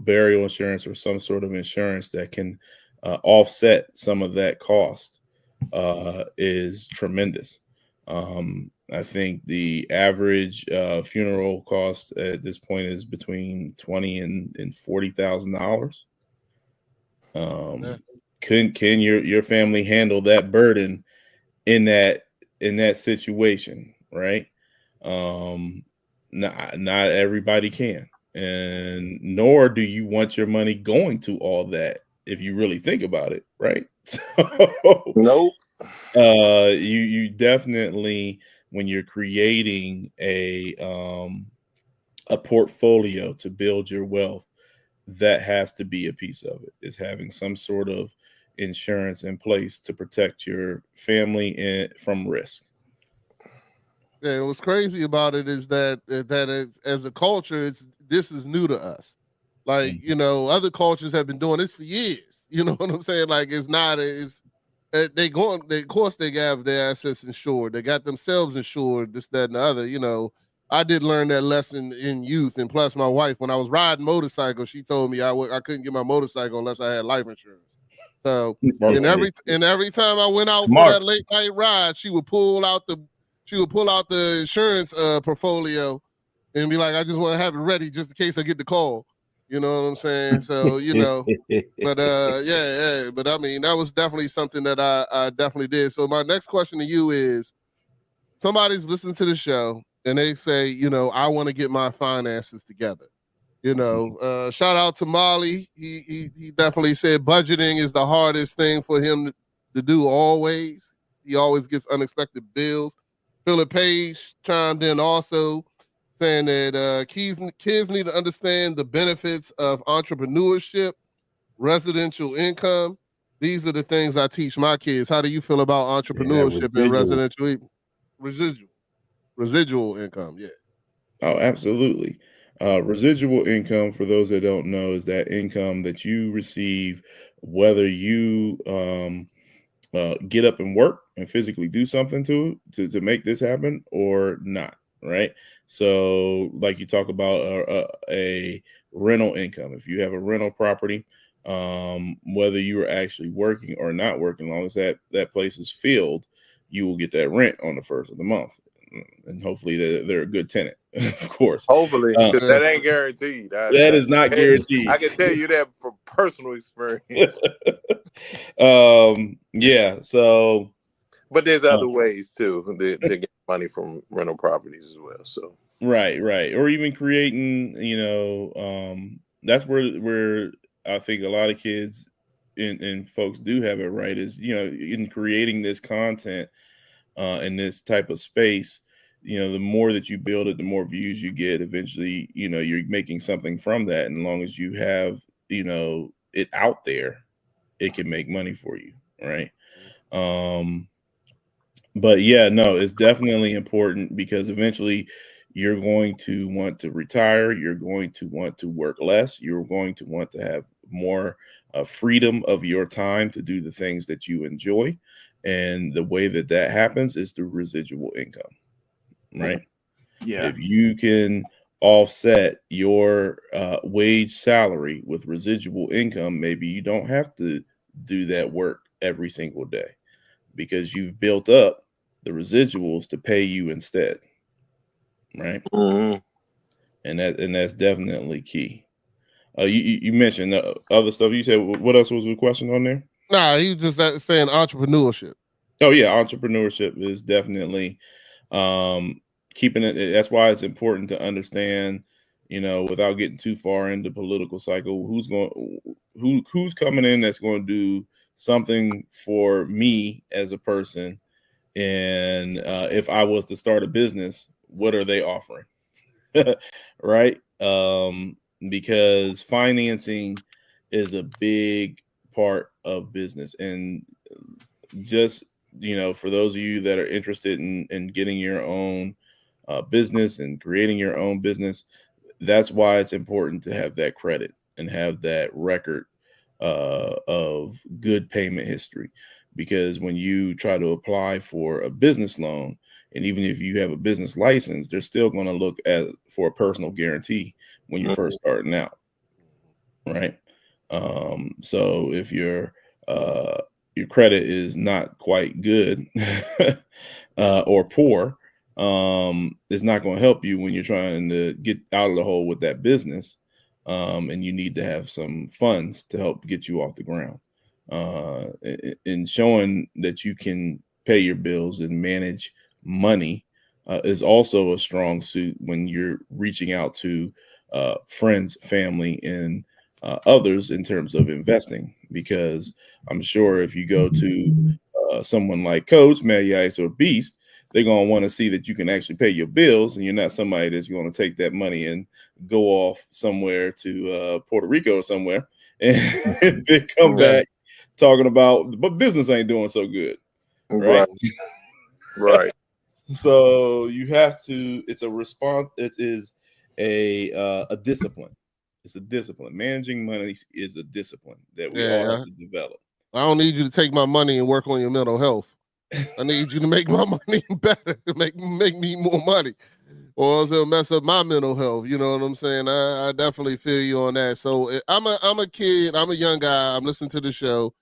burial insurance or some sort of insurance that can offset some of that cost is tremendous. I think the average funeral cost at this point is between $20,000 and $40,000. Can your family handle that burden in that situation, right? Not everybody can, and nor do you want your money going to all that if you really think about it, right? So, nope. You definitely, when you're creating a portfolio to build your wealth, that has to be a piece of it, is having some sort of insurance in place to protect your family from risk. Yeah, what's crazy about it is that as a culture, this is new to us. Like, other cultures have been doing this for years. You know what I'm saying? Like, of course they have their assets insured. They got themselves insured, this, that, and the other. I did learn that lesson in youth. And plus my wife, when I was riding motorcycles, she told me I couldn't get my motorcycle unless I had life insurance. So, and every time I went out for that late night ride, she would pull out the insurance portfolio and be like, I just want to have it ready just in case I get the call. You know what I'm saying? So, but but I mean, that was definitely something that I definitely did. So my next question to you is, somebody's listening to the show and they say, I want to get my finances together. Shout out to Molly. He definitely said budgeting is the hardest thing for him to do always. He always gets unexpected bills. Philip Page chimed in also, saying that kids need to understand the benefits of entrepreneurship. residential income. These are the things I teach my kids. How do you feel about entrepreneurship and residual income? Yeah. Oh, absolutely. Residual income, for those that don't know, is that income that you receive whether you get up and work and physically do something to make this happen or not, right? So, like you talk about a rental income. If you have a rental property, whether you are actually working or not working, as long as that place is filled, you will get that rent on the first of the month. And hopefully they're a good tenant, of course. Hopefully, because that ain't guaranteed. That is not guaranteed. I can tell you that from personal experience. Yeah. So, but there's other ways too to get money from rental properties as well. So right, or even creating, that's where I think a lot of kids and folks do have it right is, in creating this content in this type of space, the more that you build it, the more views you get. Eventually, you're making something from that. And as long as you have, it out there, it can make money for you. Right. But yeah, no, it's definitely important because eventually you're going to want to retire. You're going to want to work less. You're going to want to have more freedom of your time to do the things that you enjoy. And the way that happens is through residual income, right? Yeah. If you can offset your wage salary with residual income, maybe you don't have to do that work every single day because you've built up the residuals to pay you instead, right? Mm-hmm. And that's definitely key. You mentioned other stuff. You said, what else was the question on there? Nah, he was just saying entrepreneurship. Oh yeah, entrepreneurship is definitely keeping it. That's why it's important to understand, without getting too far into political cycle, who's coming in that's going to do something for me as a person, and if I was to start a business, what are they offering, right? Because financing is a big part of business, and just for those of you that are interested in getting your own business and creating your own business, that's why it's important to have that credit and have that record of good payment history. Because when you try to apply for a business loan, and even if you have a business license, they're still going to look for a personal guarantee when you're first starting out, right? So if your credit is not quite good or poor, it's not going to help you when you're trying to get out of the hole with that business, and you need to have some funds to help get you off the ground. And showing that you can pay your bills and manage money is also a strong suit when you're reaching out to friends, family, and others in terms of investing, because I'm sure if you go to someone like Coach, Matty Ice, or Beast, they're going to want to see that you can actually pay your bills, and you're not somebody that's going to take that money and go off somewhere to Puerto Rico or somewhere and then come back talking about, but business ain't doing so good, right? Right. So you have to. It's a response. It is a discipline. It's a discipline. Managing money is a discipline that we all have to develop. I don't need you to take my money and work on your mental health. I need you to make my money better, to make me more money, or else it'll mess up my mental health. You know what I'm saying? I definitely feel you on that. So I'm a kid. I'm a young guy. I'm listening to the show,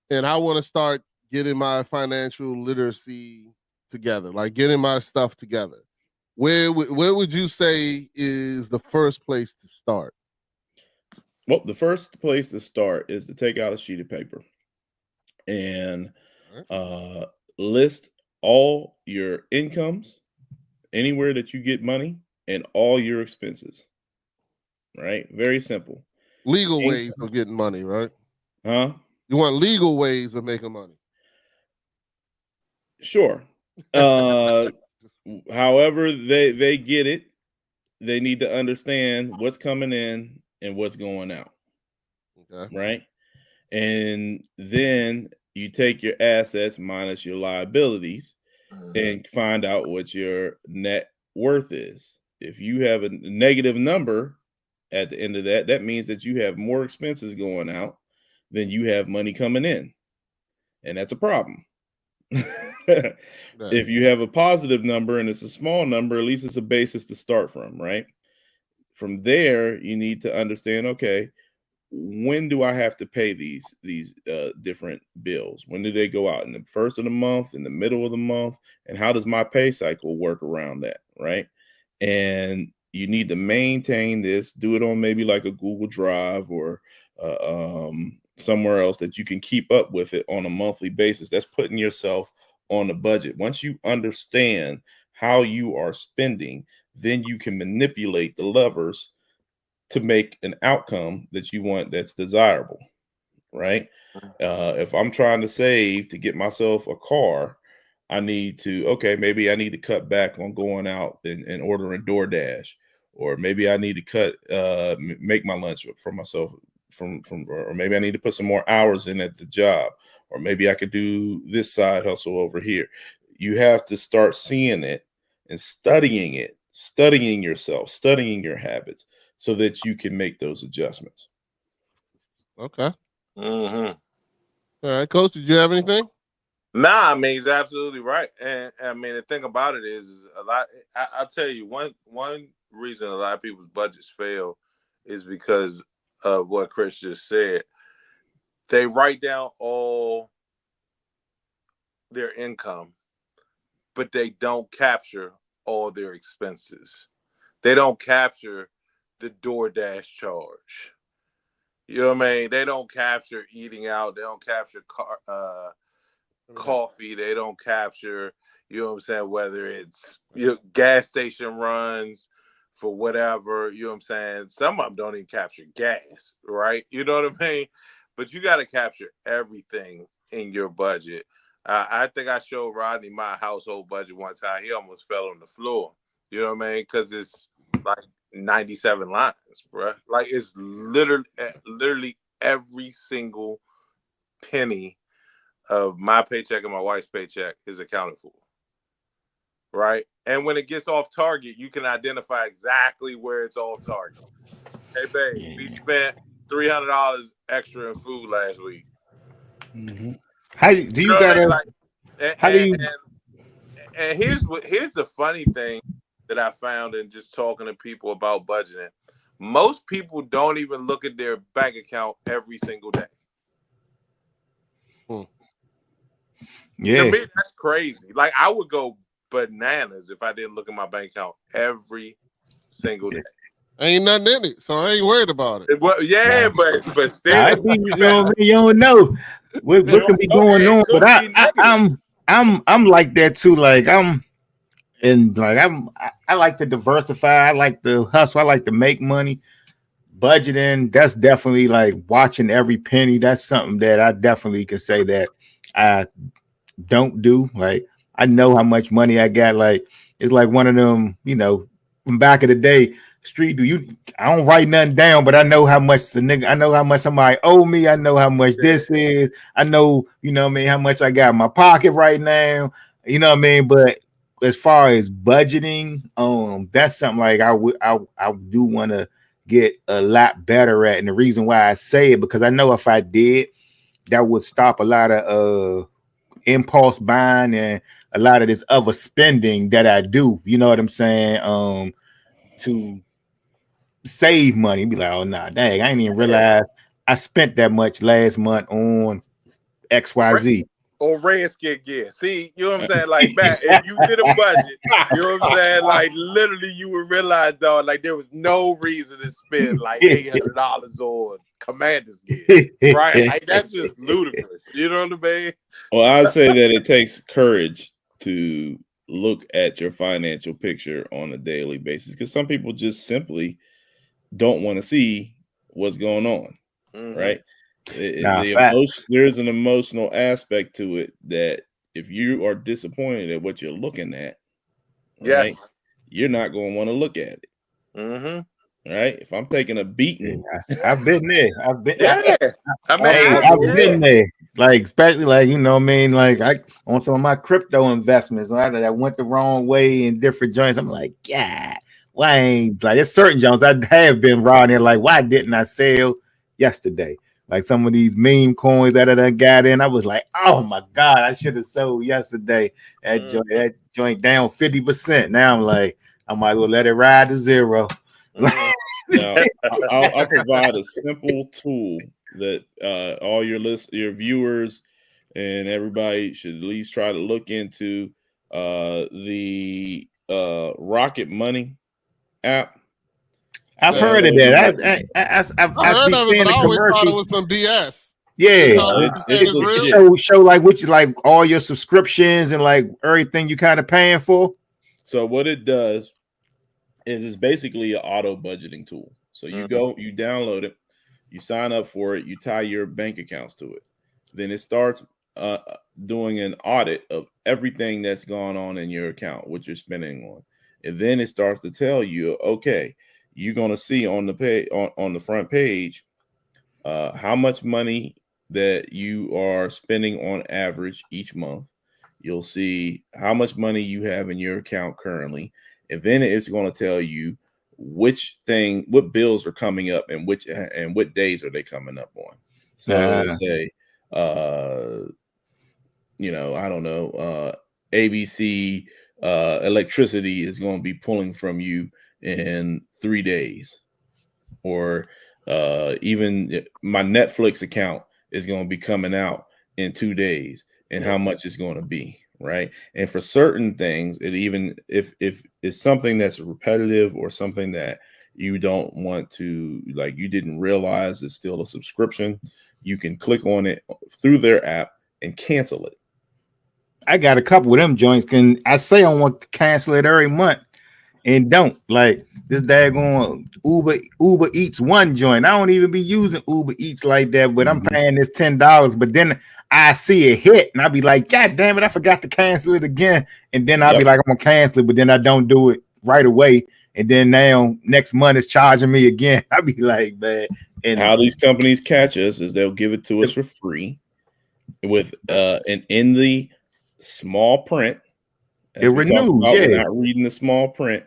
and I want to start getting my financial literacy together, like getting my stuff together. Where would you say is the first place to start? Well, the first place to start is to take out a sheet of paper and list all your incomes, anywhere that you get money, and all your expenses. Right? Very simple. Legal ways of getting money, right? Huh? You want legal ways of making money? Sure. However they get it, they need to understand what's coming in and what's going out. Okay. right? And then you take your assets minus your liabilities and find out what your net worth is. If you have a negative number at the end of that, that means that you have more expenses going out than you have money coming in. And that's a problem. If you have a positive number and it's a small number, at least it's a basis to start from, right? From there, you need to understand, okay, when do I have to pay these different bills? When do they go out? In the first of the month, in the middle of the month? And how does my pay cycle work around that, right? And you need to maintain this, do it on maybe like a Google Drive or somewhere else that you can keep up with it on a monthly basis. That's putting yourself on a budget. Once you understand how you are spending, then you can manipulate the levers to make an outcome that you want that's desirable, right? If I'm trying to save to get myself a car, I need to, okay, maybe I need to cut back on going out and ordering DoorDash, or maybe I need to make my lunch for myself or maybe I need to put some more hours in at the job, or maybe I could do this side hustle over here. You have to start seeing it and studying yourself, studying your habits, so that you can make those adjustments. Okay. All right, Coach, did you have anything? Nah, I mean, he's absolutely right. And I mean, the thing about it is a lot. I'll tell you one reason a lot of people's budgets fail is because of what Chris just said. They write down all their income, but they don't capture all their expenses. They don't capture the DoorDash charge. You know what I mean? They don't capture eating out. They don't capture coffee. They don't capture, you know what I'm saying, whether it's gas station runs for whatever, you know what I'm saying? Some of them don't even capture gas, right? You know what I mean? But you got to capture everything in your budget. I think I showed Rodney my household budget one time. He almost fell on the floor. You know what I mean? Because it's like 97 lines, bro. Like it's literally every single penny of my paycheck and my wife's paycheck is accounted for, right? And when it gets off target, you can identify exactly where it's off target. Hey, babe, we spent $300 extra in food last week. How do you gotta? And here's the funny thing that I found in just talking to people about budgeting. Most people don't even look at their bank account every single day. Yeah. To me, that's crazy. Like I would go bananas if I didn't look at my bank account every single day. Ain't nothing in it, so I ain't worried about it. Well, yeah, but still, you don't know what can be going on. But I'm like that too. Like I like to diversify. I like to hustle. I like to make money. Budgeting, that's definitely like watching every penny. That's something that I definitely can say that I don't do. Like I know how much money I got. Like it's like one of them, from back of the day. Street, I don't write nothing down, but I know how much I know how much somebody owe me. I know how much this is. I know, how much I got in my pocket right now. You know what I mean? But as far as budgeting, that's something like I do want to get a lot better at. And the reason why I say it, because I know if I did, that would stop a lot of impulse buying and a lot of this other spending that I do. You know what I'm saying? To save money, be like, oh nah, dang, I ain't even realize I spent that much last month on XYZ. Or Redskin gear. See, you know what I'm saying? Like, back if you did a budget, you know what I'm saying? Like, literally, you would realize, dog, like there was no reason to spend like $800 on Commander's gear, right? Like that's just ludicrous. You know what I mean? Well, I'd say that it takes courage to look at your financial picture on a daily basis, because some people just simply don't want to see what's going on, right? There's an emotional aspect to it that if you are disappointed at what you're looking at, right, you're not going to want to look at it. right? If I'm taking a beating, I've been there. I've been. Yeah. I mean, I've been there. Like, especially like, you know what I mean? Like, I on some of my crypto investments, I went the wrong way in different joints. I'm like, yeah, why ain't like it's certain joints I have been riding there. Like, why didn't I sell yesterday? Like some of these meme coins that I done got in, I was like, oh my God, I should have sold yesterday. That joint down 50%. Now I'm like, I might as well let it ride to zero. Now, I'll provide a simple tool that all your viewers and everybody should at least try to look into. The Rocket Money app. I've heard of that. I've heard of it, but I always thought it was some BS. Yeah, show like what you like all your subscriptions and like everything you kind of paying for. So what it does is it's basically an auto budgeting tool. So you go, you download it, you sign up for it, you tie your bank accounts to it. Then it starts doing an audit of everything that's going on in your account, what you're spending on. And then it starts to tell you, okay, you're going to see on the page, on the front page, how much money that you are spending on average each month. You'll see how much money you have in your account currently. And then it's going to tell you what bills are coming up and what days are they coming up on. So let's say, I don't know, ABC electricity is going to be pulling from you in 3 days, or even my Netflix account is going to be coming out in 2 days, and how much it's going to be. Right. And for certain things, it even if it's something that's repetitive or something that you don't want to, like, you didn't realize it's still a subscription, you can click on it through their app and cancel it. I got a couple of them joints. I say I want to cancel it every month and don't. Like this daggone Uber Eats one joint. I don't even be using Uber Eats like that, but I'm paying this $10. But then I see it hit and I'll be like, God damn it, I forgot to cancel it again. And then I'll be like, I'm gonna cancel it, but then I don't do it right away. And then now next month it's charging me again. I'll be like, man. And how these companies catch us is they'll give it to us for free with and in the small print. It renews. We're not reading the small print.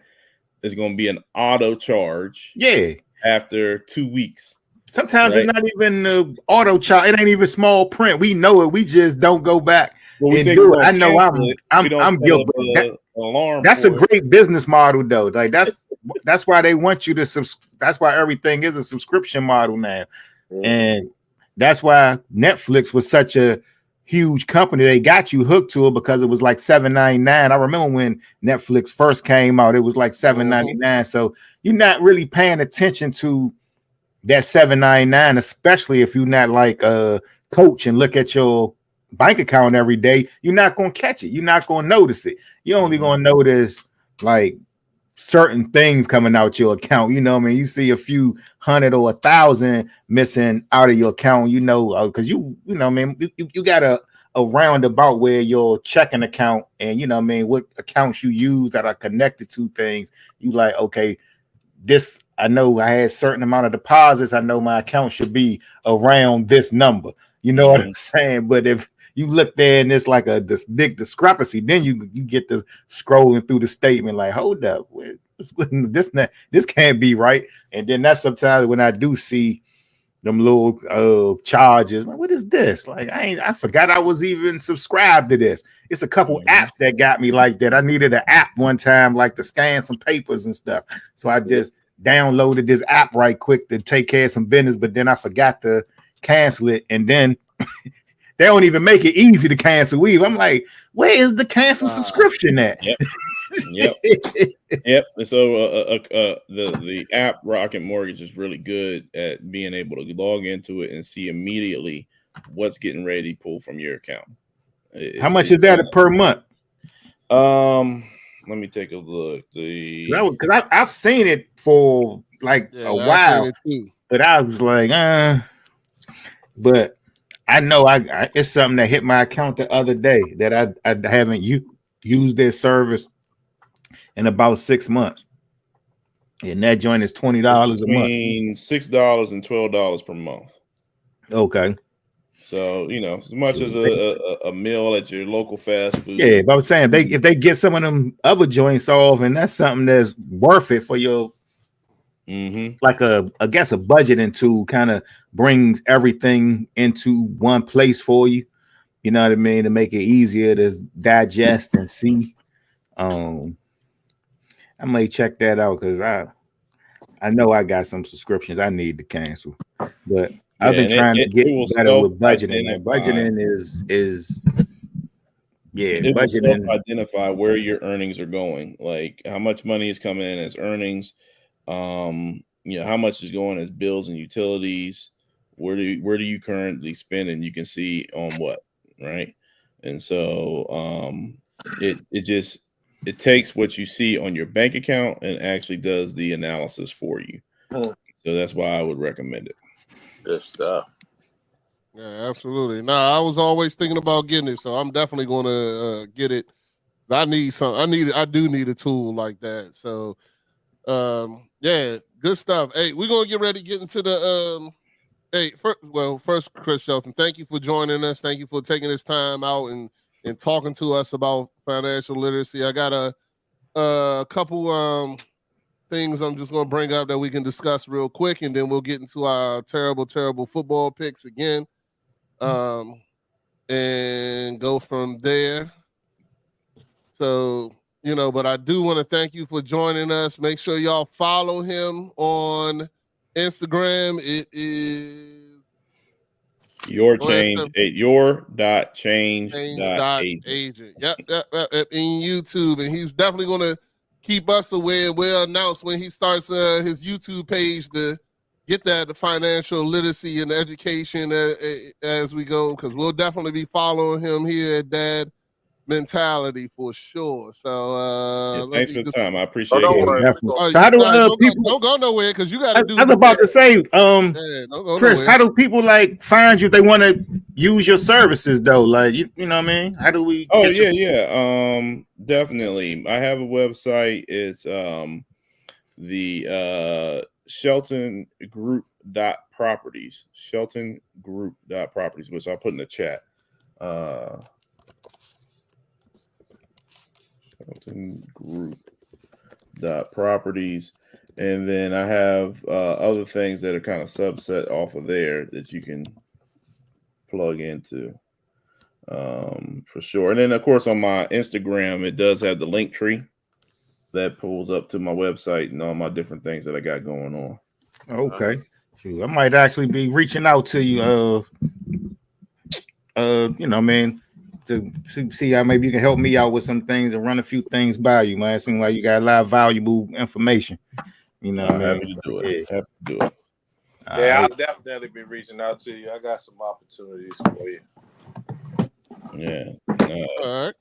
There's going to be an auto charge. Yeah. After 2 weeks. Sometimes it's not even auto charge. It ain't even small print. We know it. We just don't go back and do it. I know I'm guilty. That's a great business model though. Like that's why they want you to that's why everything is a subscription model now. And that's why Netflix was such a huge company. They got you hooked to it because it was like $7.99. I remember when Netflix first came out, it was like $7.99. So you're not really paying attention to that $7.99, especially if you're not like a coach and look at your bank account every day. You're not going to catch it. You're not going to notice it. You're only going to notice like certain things coming out your account. You know what I mean? You see a few hundred or 1,000 missing out of your account, because you know what I mean, you got a roundabout where your checking account and you know what I mean, what accounts you use that are connected to things. You like, okay, this, I know I had a certain amount of deposits. I know my account should be around this number. You know what I'm saying? But if you look there and it's like this big discrepancy, then you get to scrolling through the statement like, hold up, this can't be right. And then that's sometimes when I do see them little charges, like, what is this? Like I forgot I was even subscribed to this. It's a couple apps that got me like that. I needed an app one time like to scan some papers and stuff. So I just downloaded this app right quick to take care of some business, but then I forgot to cancel it, and then they don't even make it easy to cancel weave. I'm like, where is the cancel subscription at? Yep. And so the app Rocket Mortgage is really good at being able to log into it and see immediately what's getting ready to pull from your account. How much is that per month? Let me take a look. Because I've seen it for like a while, but I was like, but I know it's something that hit my account the other day that I haven't used their service in about 6 months. And that joint is $20 a month. Between $6 and $12 per month. Okay. So, you know, as much as a meal at your local fast food. Yeah, but I was saying if they get some of them other joints off, and that's something that's worth it for your like I guess a budgeting tool, kind of brings everything into one place for you. You know what I mean? To make it easier to digest and see. I may check that out because I know I got some subscriptions I need to cancel, but I've been trying to get better with budgeting. Man. Budgeting is it will budgeting. self-identify where your earnings are going, like how much money is coming in as earnings, you know, how much is going as bills and utilities, where do you currently spend, and you can see on what, right? And so it takes what you see on your bank account and actually does the analysis for you. So that's why I would recommend it. Good stuff. Yeah, absolutely. Nah, I was always thinking about getting it, so I'm definitely going to get it. I do need a tool like that. So, yeah, good stuff. Hey, we're gonna get ready to get into the first, Chris Shelton, thank you for joining us. Thank you for taking this time out and talking to us about financial literacy. I got a couple things I'm just gonna bring up that we can discuss real quick, and then we'll get into our terrible football picks again. And go from there. So, you know, but I do want to thank you for joining us. Make sure y'all follow him on Instagram. It is your.change.agent. Yep. In YouTube. And he's definitely going to keep us aware, and we'll announce when he starts his YouTube page to get that financial literacy and education as we go, because we'll definitely be following him here at Dad Mentality for sure. So thanks for the time. I appreciate it. So how do people don't go nowhere, because you got to do. I was about to say, Chris, how do people like find you if they want to use your services though? Like you know what I mean? How do we? Definitely. I have a website. It's the Shelton Group.properties. Shelton Group.properties, which I'll put in the chat. Shelton Group.properties. And then I have other things that are kind of subset off of there that you can plug into for sure. And then, of course, on my Instagram, it does have the link tree that pulls up to my website and all my different things that I got going on. Okay. I might actually be reaching out to you, you know, man, to see how maybe you can help me out with some things and run a few things by you, man. It seems like you got a lot of valuable information. You know, I'm happy to do it. Happy to do it. Yeah, I'll definitely be reaching out to you. I got some opportunities for you. Yeah. All right.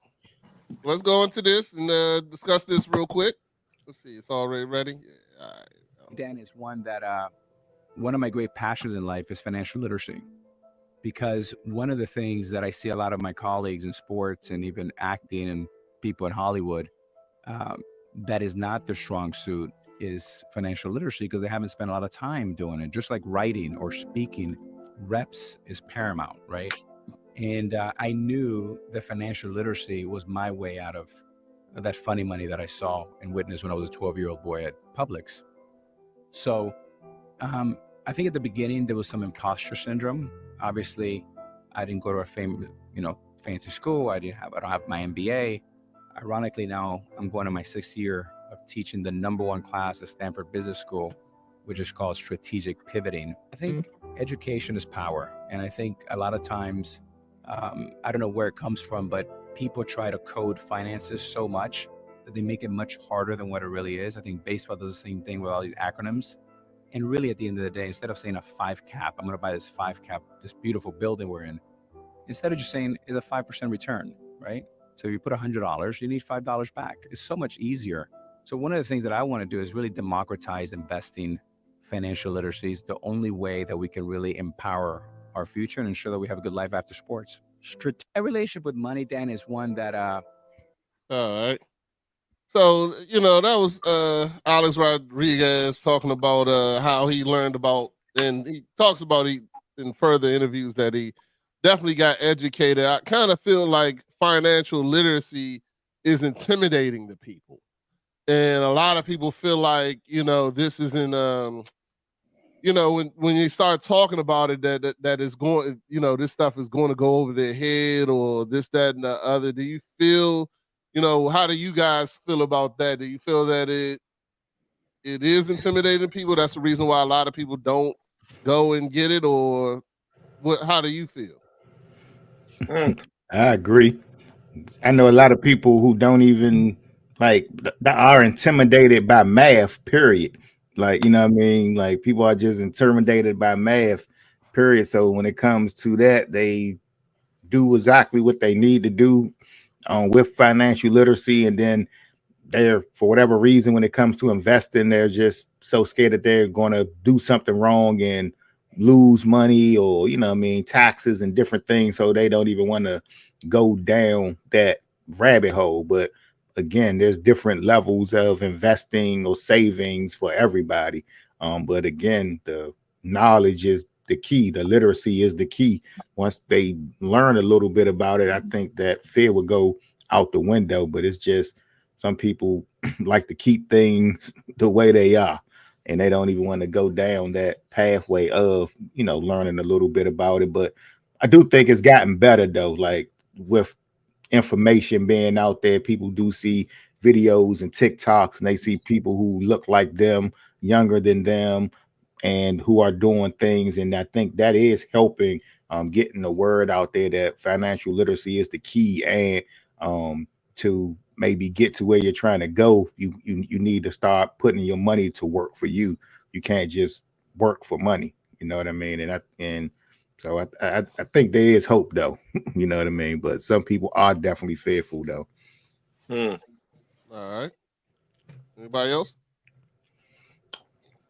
Let's go into this and discuss this real quick. Let's see. It's already ready. Yeah. All right. Dan, is one that one of my great passions in life is financial literacy, because one of the things that I see a lot of my colleagues in sports and even acting and people in Hollywood that is not their strong suit is financial literacy, because they haven't spent a lot of time doing it. Just like writing or speaking, reps is paramount, right? And I knew that financial literacy was my way out of that funny money that I saw and witnessed when I was a 12-year-old boy at Publix. So I think at the beginning there was some imposter syndrome. Obviously, I didn't go to a fancy school. I don't have my MBA. Ironically, now I'm going to my 6th year of teaching the #1 class at Stanford Business School, which is called strategic pivoting. I think education is power. And I think a lot of times, I don't know where it comes from, but people try to code finances so much that they make it much harder than what it really is. I think baseball does the same thing with all these acronyms. And really, at the end of the day, instead of saying a 5 cap, I'm going to buy this 5 cap, this beautiful building we're in, instead of just saying it's a 5% return, right? So you put $100, you need $5 back. It's so much easier. So one of the things that I want to do is really democratize investing. Financial literacy is the only way that we can really empower our future and ensure that we have a good life after sports. A relationship with money, Dan, is one that all right. So, that was Alex Rodriguez talking about how he learned about, and he talks about in further interviews that he definitely got educated. I kind of feel like financial literacy is intimidating to people. And a lot of people feel like, this isn't when you start talking about it, that is going, this stuff is going to go over their head or this, that, and the other. Do you feel, how do you guys feel about that? Do you feel that it is intimidating people? That's the reason why a lot of people don't go and get it, or what? How do you feel? I agree. I know a lot of people who don't even that are intimidated by math, period. Like, you know what I mean? Like, people are just intimidated by math, period. So when it comes to that, they do exactly what they need to do with financial literacy. And then they're, for whatever reason, when it comes to investing, they're just so scared that they're going to do something wrong and lose money, or taxes and different things, so they don't even want to go down that rabbit hole. But again, there's different levels of investing or savings for everybody. But again, the knowledge is the key. The literacy is the key. Once they learn a little bit about it, I think that fear would go out the window. But it's just some people like to keep things the way they are, and they don't even want to go down that pathway of, learning a little bit about it. But I do think it's gotten better though. Like, with information being out there, people do see videos and TikToks, and they see people who look like them, younger than them, and who are doing things. And I think that is helping getting the word out there that financial literacy is the key. And to maybe get to where you're trying to go, you need to start putting your money to work for you. You can't just work for money. You know what I mean? And so I think there is hope though. You know what I mean? But some people are definitely fearful though. All right. Anybody else?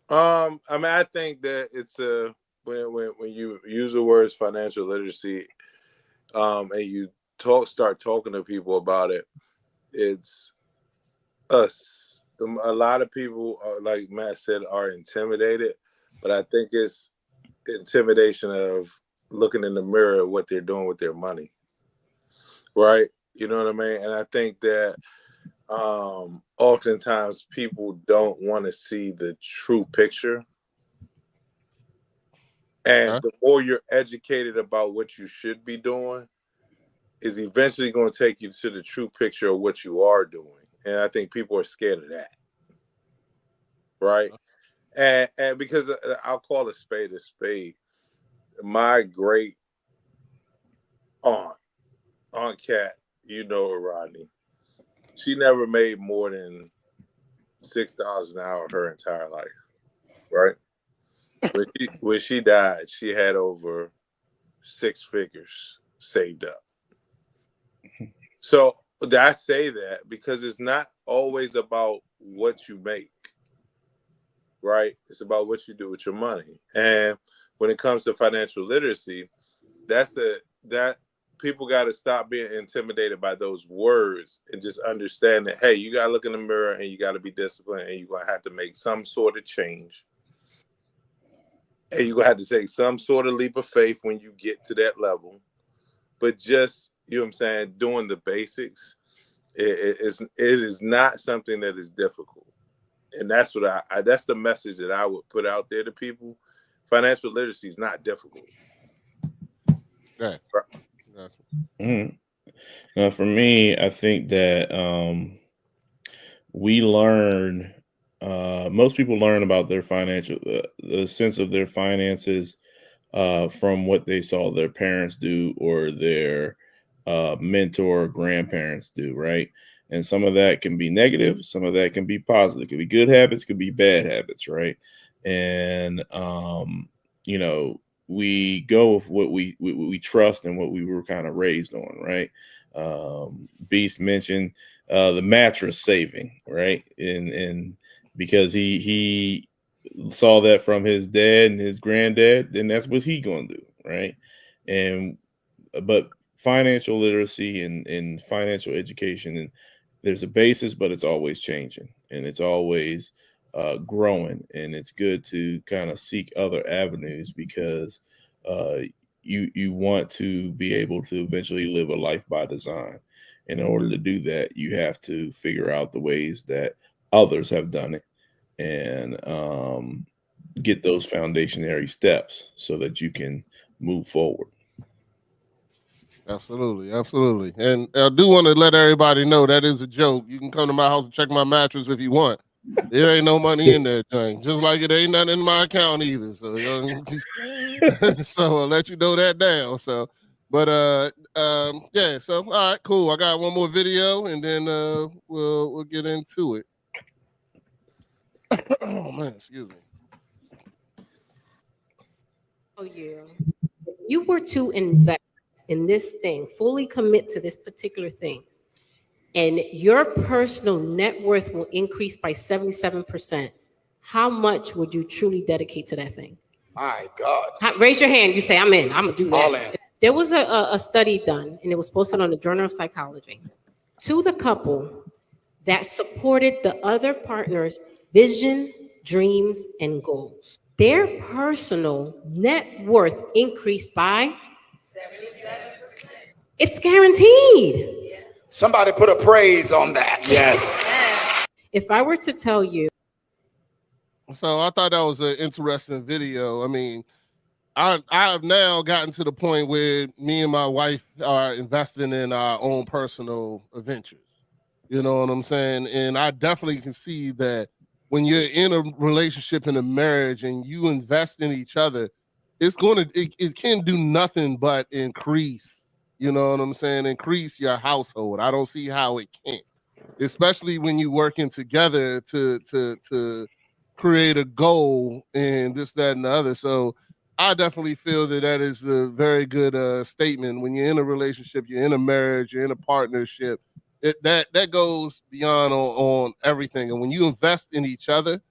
I mean, I think that it's when you use the words financial literacy, and you start talking to people about it, it's us. A lot of people, like Matt said, are intimidated, but I think it's intimidation of looking in the mirror at what they're doing with their money, right? You know what I mean? And I think that oftentimes people don't want to see the true picture. And the more you're educated about what you should be doing, is eventually going to take you to the true picture of what you are doing. And I think people are scared of that. Right? And because I'll call a spade a spade. My great aunt Cat, Rodney, she never made more than $6 an hour her entire life. Right? When she died, she had over 6 figures saved up. So I say that because it's not always about what you make, right? It's about what you do with your money. And when it comes to financial literacy, that people got to stop being intimidated by those words and just understand that, hey, you got to look in the mirror and you got to be disciplined, and you're going to have to make some sort of change. And you're going to have to take some sort of leap of faith when you get to that level. But just, doing the basics, it is not something that is difficult. And that's what that's the message that I would put out there to people. Financial literacy is not difficult. Right. Now, for me, I think that we learn. Most people learn about their financial, the sense of their finances, from what they saw their parents do or their mentor or grandparents do, right? And some of that can be negative, some of that can be positive. It could be good habits, could be bad habits, right? And we go with what we trust and what we were kind of raised on, right? Beast mentioned the mattress saving, right? And because he saw that from his dad and his granddad, then that's what he gonna do, right? But financial literacy and financial education there's a basis, but it's always changing and it's always growing. And it's good to kind of seek other avenues because you want to be able to eventually live a life by design. In order to do that, you have to figure out the ways that others have done it and get those foundationary steps so that you can move forward. Absolutely, absolutely. And I do want to let everybody know that is a joke. You can come to my house and check my mattress if you want. There ain't no money in that thing. Just like it ain't nothing in my account either. So so I'll let you know that down. So but yeah, so all right, cool. I got one more video and then we'll get into it. Oh man, excuse me. You, if you were to invest in this thing, fully commit to this particular thing, and your personal net worth will increase by 77%, how much would you truly dedicate to that thing? My God. Raise your hand. You say, I'm in. I'm going to do that. All in. There was a study done, and it was posted on the Journal of Psychology, to the couple that supported the other partner's vision, dreams, and goals. Their personal net worth increased by 77%. It's guaranteed. Somebody put a praise on that. Yes. If I were to tell you. So I thought that was an interesting video. I mean, I have now gotten to the point where me and my wife are investing in our own personal adventures. You know what I'm saying? And I definitely can see that when you're in a relationship, in a marriage, and you invest in each other, it can do nothing but increase, you know what I'm saying? Increase your household. I don't see how it can't, especially when you're working together to create a goal and this, that, and the other. So I definitely feel that is a very good statement. When you're in a relationship, you're in a marriage, you're in a partnership, that goes beyond on everything. And when you invest in each other,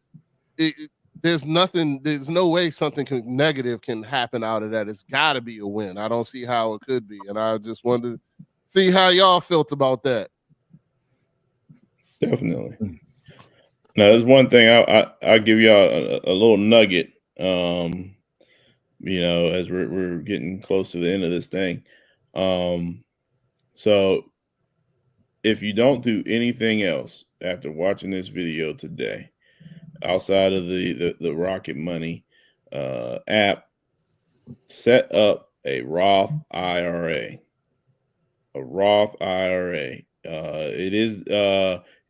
there's no way something negative can happen out of that. It's got to be a win. I don't see how it could be. And I just wanted to see how y'all felt about that. Definitely. Now, there's one thing I'll give y'all a little nugget. You know, as we're getting close to the end of this thing. So if you don't do anything else after watching this video today, outside of the Rocket Money app, set up a Roth IRA. A Roth IRA. It is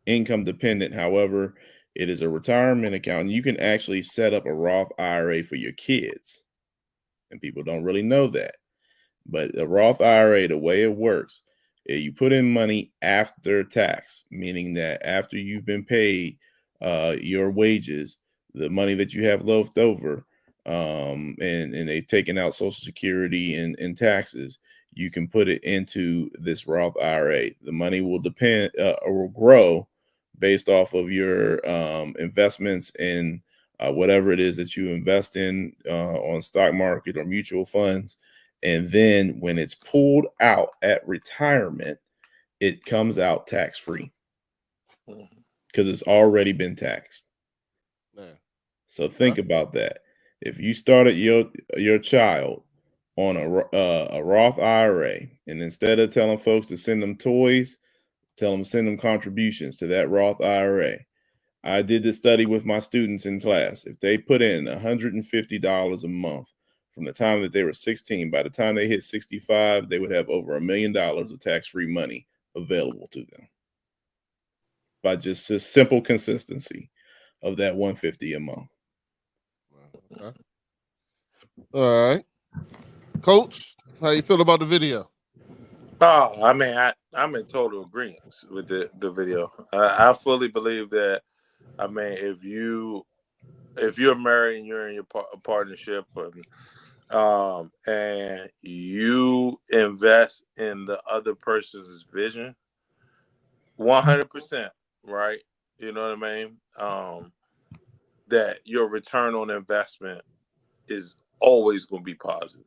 income dependent. However, it is a retirement account. You can actually set up a Roth IRA for your kids. And people don't really know that. But a Roth IRA, the way it works, you put in money after tax, meaning that after you've been paid your wages, the money that you have left over, and they've taken out Social Security and taxes, you can put it into this Roth IRA. The money will depend or will grow based off of your investments in whatever it is that you invest in on stock market or mutual funds. And then when it's pulled out at retirement, it comes out tax-free because it's already been taxed. Man. So think about that. If you started your child on a Roth IRA, and instead of telling folks to send them toys, send them contributions to that Roth IRA. I did this study with my students in class. If they put in $150 a month from the time that they were 16, by the time they hit 65, they would have over $1 million of tax-free money available to them by just a simple consistency of that $150 a month. Okay. All right. Coach, how you feel about the video? Oh, I mean, I'm in total agreement with the video. I fully believe that. I mean, if you're married and you're in your partnership, and you invest in the other person's vision, 100%, right? You know what I mean? That your return on investment is always going to be positive.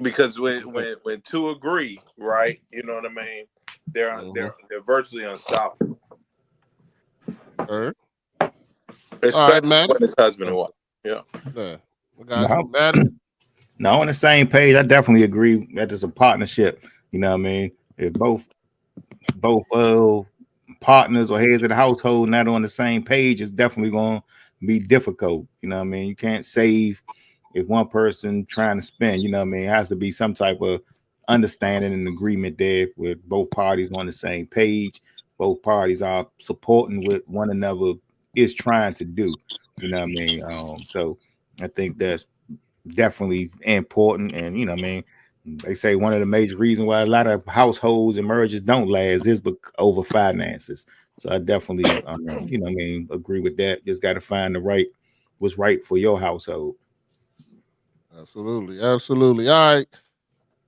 Because when two agree, right? You know what I mean? They're virtually unstoppable. All Especially right, Matt. when it's husband and wife. Yeah. We got you, Matt. No, on the same page, I definitely agree that it's a partnership. You know what I mean? If both partners or heads of the household not on the same page, it's definitely going to be difficult. You know what I mean? You can't save if one person trying to spend. You know what I mean? It has to be some type of understanding and agreement there with both parties on the same page. Both parties are supporting what one another is trying to do. You know what I mean? So I think that's definitely important. And you know what I mean, they say one of the major reasons why a lot of households and marriages don't last is over finances. So I definitely you know what I mean, agree with that. Just got to find what's right for your household. Absolutely.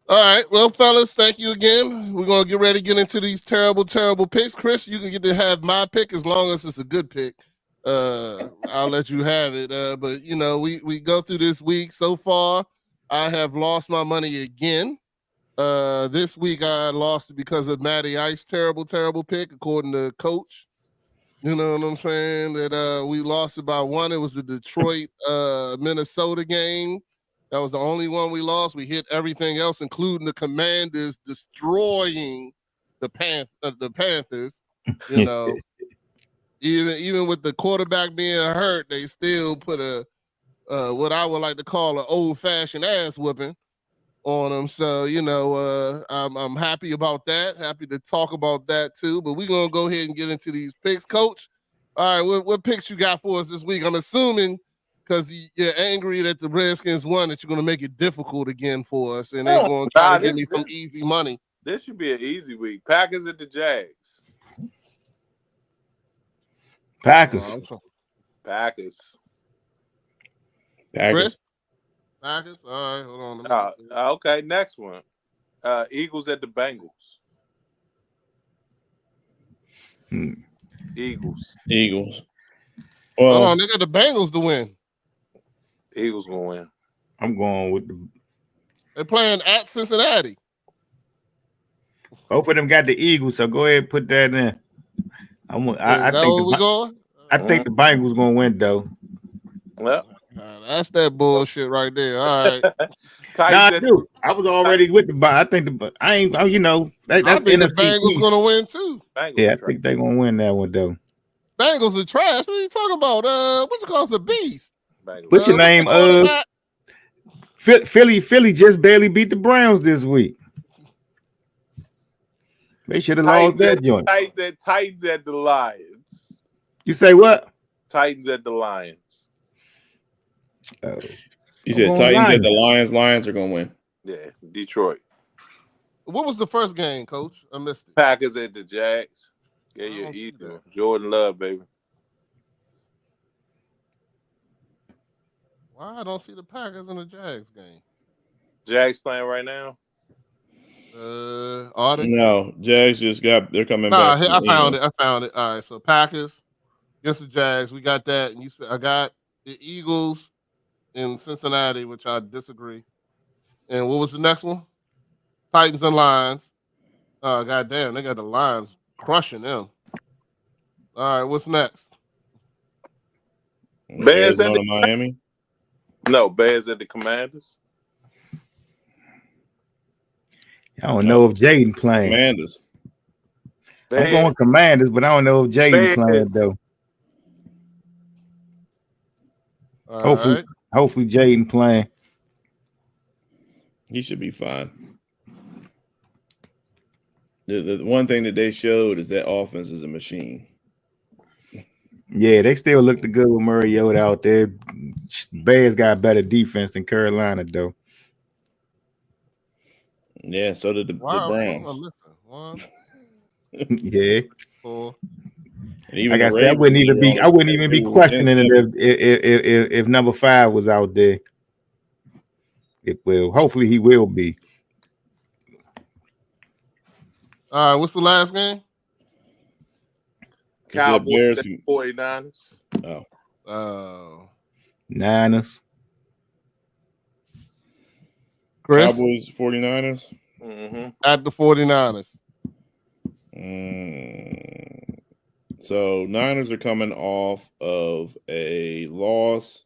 All right, well, fellas, thank you again. We're gonna get ready to get into these terrible picks. Chris, you can get to have my pick as long as it's a good pick. I'll let you have it. But you know, we go through this week so far. I have lost my money again. This week I lost it because of Matty Ice terrible pick, according to Coach. You know what I'm saying? That we lost it by 1. It was the Detroit Minnesota game. That was the only one we lost. We hit everything else, including the Commanders destroying the Panthers. You know, even with the quarterback being hurt, they still put a what I would like to call an old-fashioned ass whooping on them. So you know, I'm happy about that. Happy to talk about that too. But we're gonna go ahead and get into these picks, Coach. All right, what picks you got for us this week? I'm assuming because you're angry that the Redskins won, that you're going to make it difficult again for us, and they're going to try to give me some easy money. This should be an easy week. Packers at the Jags. Packers. Chris? Packers? All right, hold on. Okay, next one. Eagles at the Bengals. Eagles. Well, hold on, they got the Bengals to win. Eagles gonna win. I'm going with They're playing at Cincinnati. Both of them got the Eagles, so go ahead and put that in. I think the Bengals gonna win though. Well, that's that bullshit right there. All right. I was already with the. I think you know, that's I think NFC the Bengals East. gonna win too. Yeah, I think they're gonna win that one though. Bengals are trash. What are you talking about? What you call us a beast? What's your name? Philly just barely beat the Browns this week. They should have lost that joint. Titans at the Lions. You say what? Titans at the Lions. You said Titans at the Lions. Lions are gonna win. Yeah, Detroit. What was the first game, Coach? I missed it. Packers at the Jags. Yeah, you're easy. Jordan Love, baby. Why I don't see the Packers in the Jags game? Jags playing right now? Are they? No, Jags they're coming back. I found it. All right, so Packers against the Jags. We got that. And you said I got the Eagles in Cincinnati, which I disagree. And what was the next one? Titans and Lions. Goddamn, they got the Lions crushing them. All right, what's next? Bears at Miami. No, Bears at the Commanders. I don't know if Jaden playing. Commanders. I'm going Commanders, but I don't know if Jaden playing though. Hopefully Jaden playing. He should be fine. The one thing that they showed is that offense is a machine. Yeah, they still looked good with Mariota out there. Bears got better defense than Carolina, though. Yeah, so did the Browns. Yeah. And even like I said, I wouldn't even be questioning it if number 5 was out there. It will. Hopefully, he will be. All right, what's the last game? Cowboys and 49ers. Oh. Niners. Chris? Cowboys, 49ers. Mm-hmm. At the 49ers. So Niners are coming off of a loss.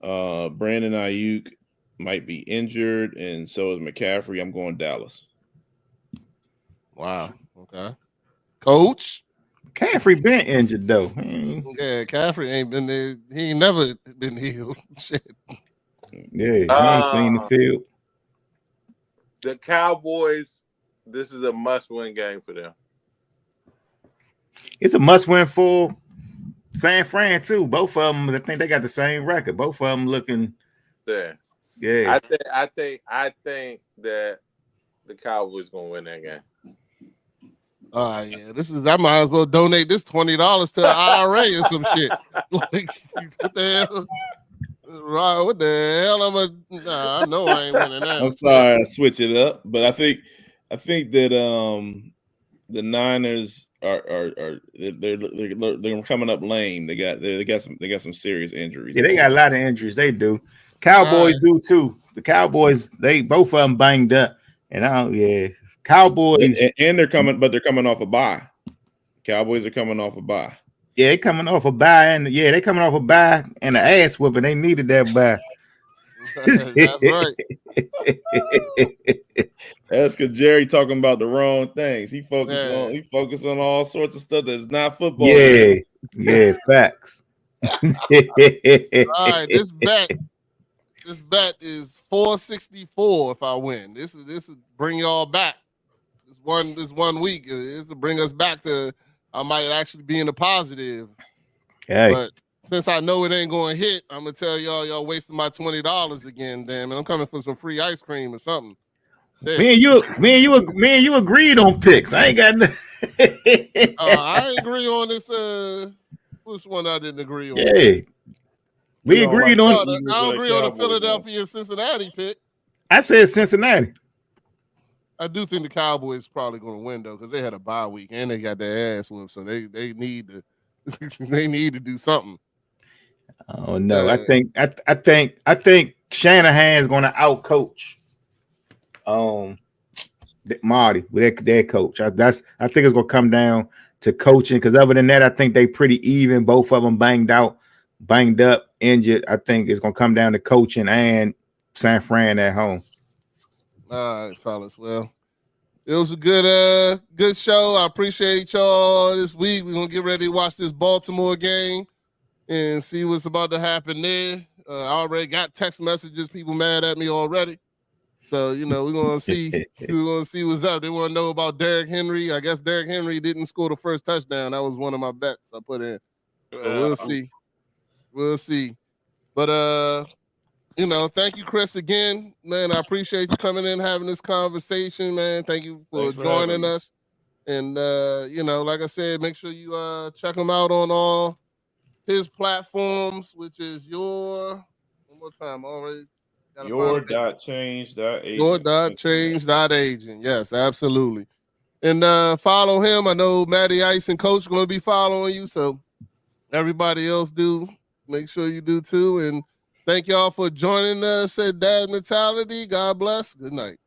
Brandon Ayuk might be injured, and so is McCaffrey. I'm going Dallas. Wow. Okay. Coach. McCaffrey been injured though. Yeah, McCaffrey ain't been there. He ain't never been healed. Shit. Yeah, he ain't seen the field. The Cowboys, this is a must-win game for them. It's a must-win for San Fran too. Both of them, I think they got the same record. Both of them looking. Yeah. I think that the Cowboys gonna win that game. Yeah, I might as well donate this $20 to an IRA or some shit. Like, what the hell? Right, what the hell? Nah, I know I ain't winning that. I'm sorry, I switch it up, but I think that the Niners are they're coming up lame. They got some serious injuries. Yeah, they got a lot of injuries. They do. Cowboys do too. The Cowboys, they both of them banged up, and Cowboys and they're coming off a bye. Cowboys are coming off a bye. Yeah, they coming off a bye, and they coming off a bye and an ass whooping. They needed that bye. That's right. That's because Jerry talking about the wrong things. He focused on all sorts of stuff that's not football. Yeah, facts. All right, this bet is 464 if I win. This is bring y'all back. This one week. This will bring us back to. I might actually be in the positive. Hey. But since I know it ain't going to hit, I'm gonna tell y'all wasting my $20 again. Damn it, I'm coming for some free ice cream or something. Me and you agreed on picks. I ain't got. I agree on this. Which one I didn't agree on? Yeah, we agreed on. I don't agree on the Philadelphia Cincinnati pick. I said Cincinnati. I do think the Cowboys probably going to win though, because they had a bye week and they got their ass whooped, so they need to they need to do something. Oh no, I think Shanahan's going to outcoach Marty with their coach. I think it's going to come down to coaching, because other than that, I think they pretty even. Both of them banged up, injured. I think it's going to come down to coaching and San Fran at home. All right, fellas. Well, it was a good show. I appreciate y'all this week. We're gonna get ready to watch this Baltimore game and see what's about to happen there. I already got text messages, people mad at me already. So, we're gonna see what's up. They want to know about Derrick Henry. I guess Derrick Henry didn't score the first touchdown. That was one of my bets I put in. So we'll see. We'll see. But thank you, Chris, again, man. I appreciate you coming in, having this conversation, man. Thank you for joining us. And like I said, make sure you check him out on all his platforms, which is one more time already. Your.change.agent. Your.change.agent. Yes, absolutely. And follow him. I know Matty Ice and Coach are going to be following you, so everybody else do. Make sure you do too. And thank y'all for joining us at Dad Mentality. God bless. Good night.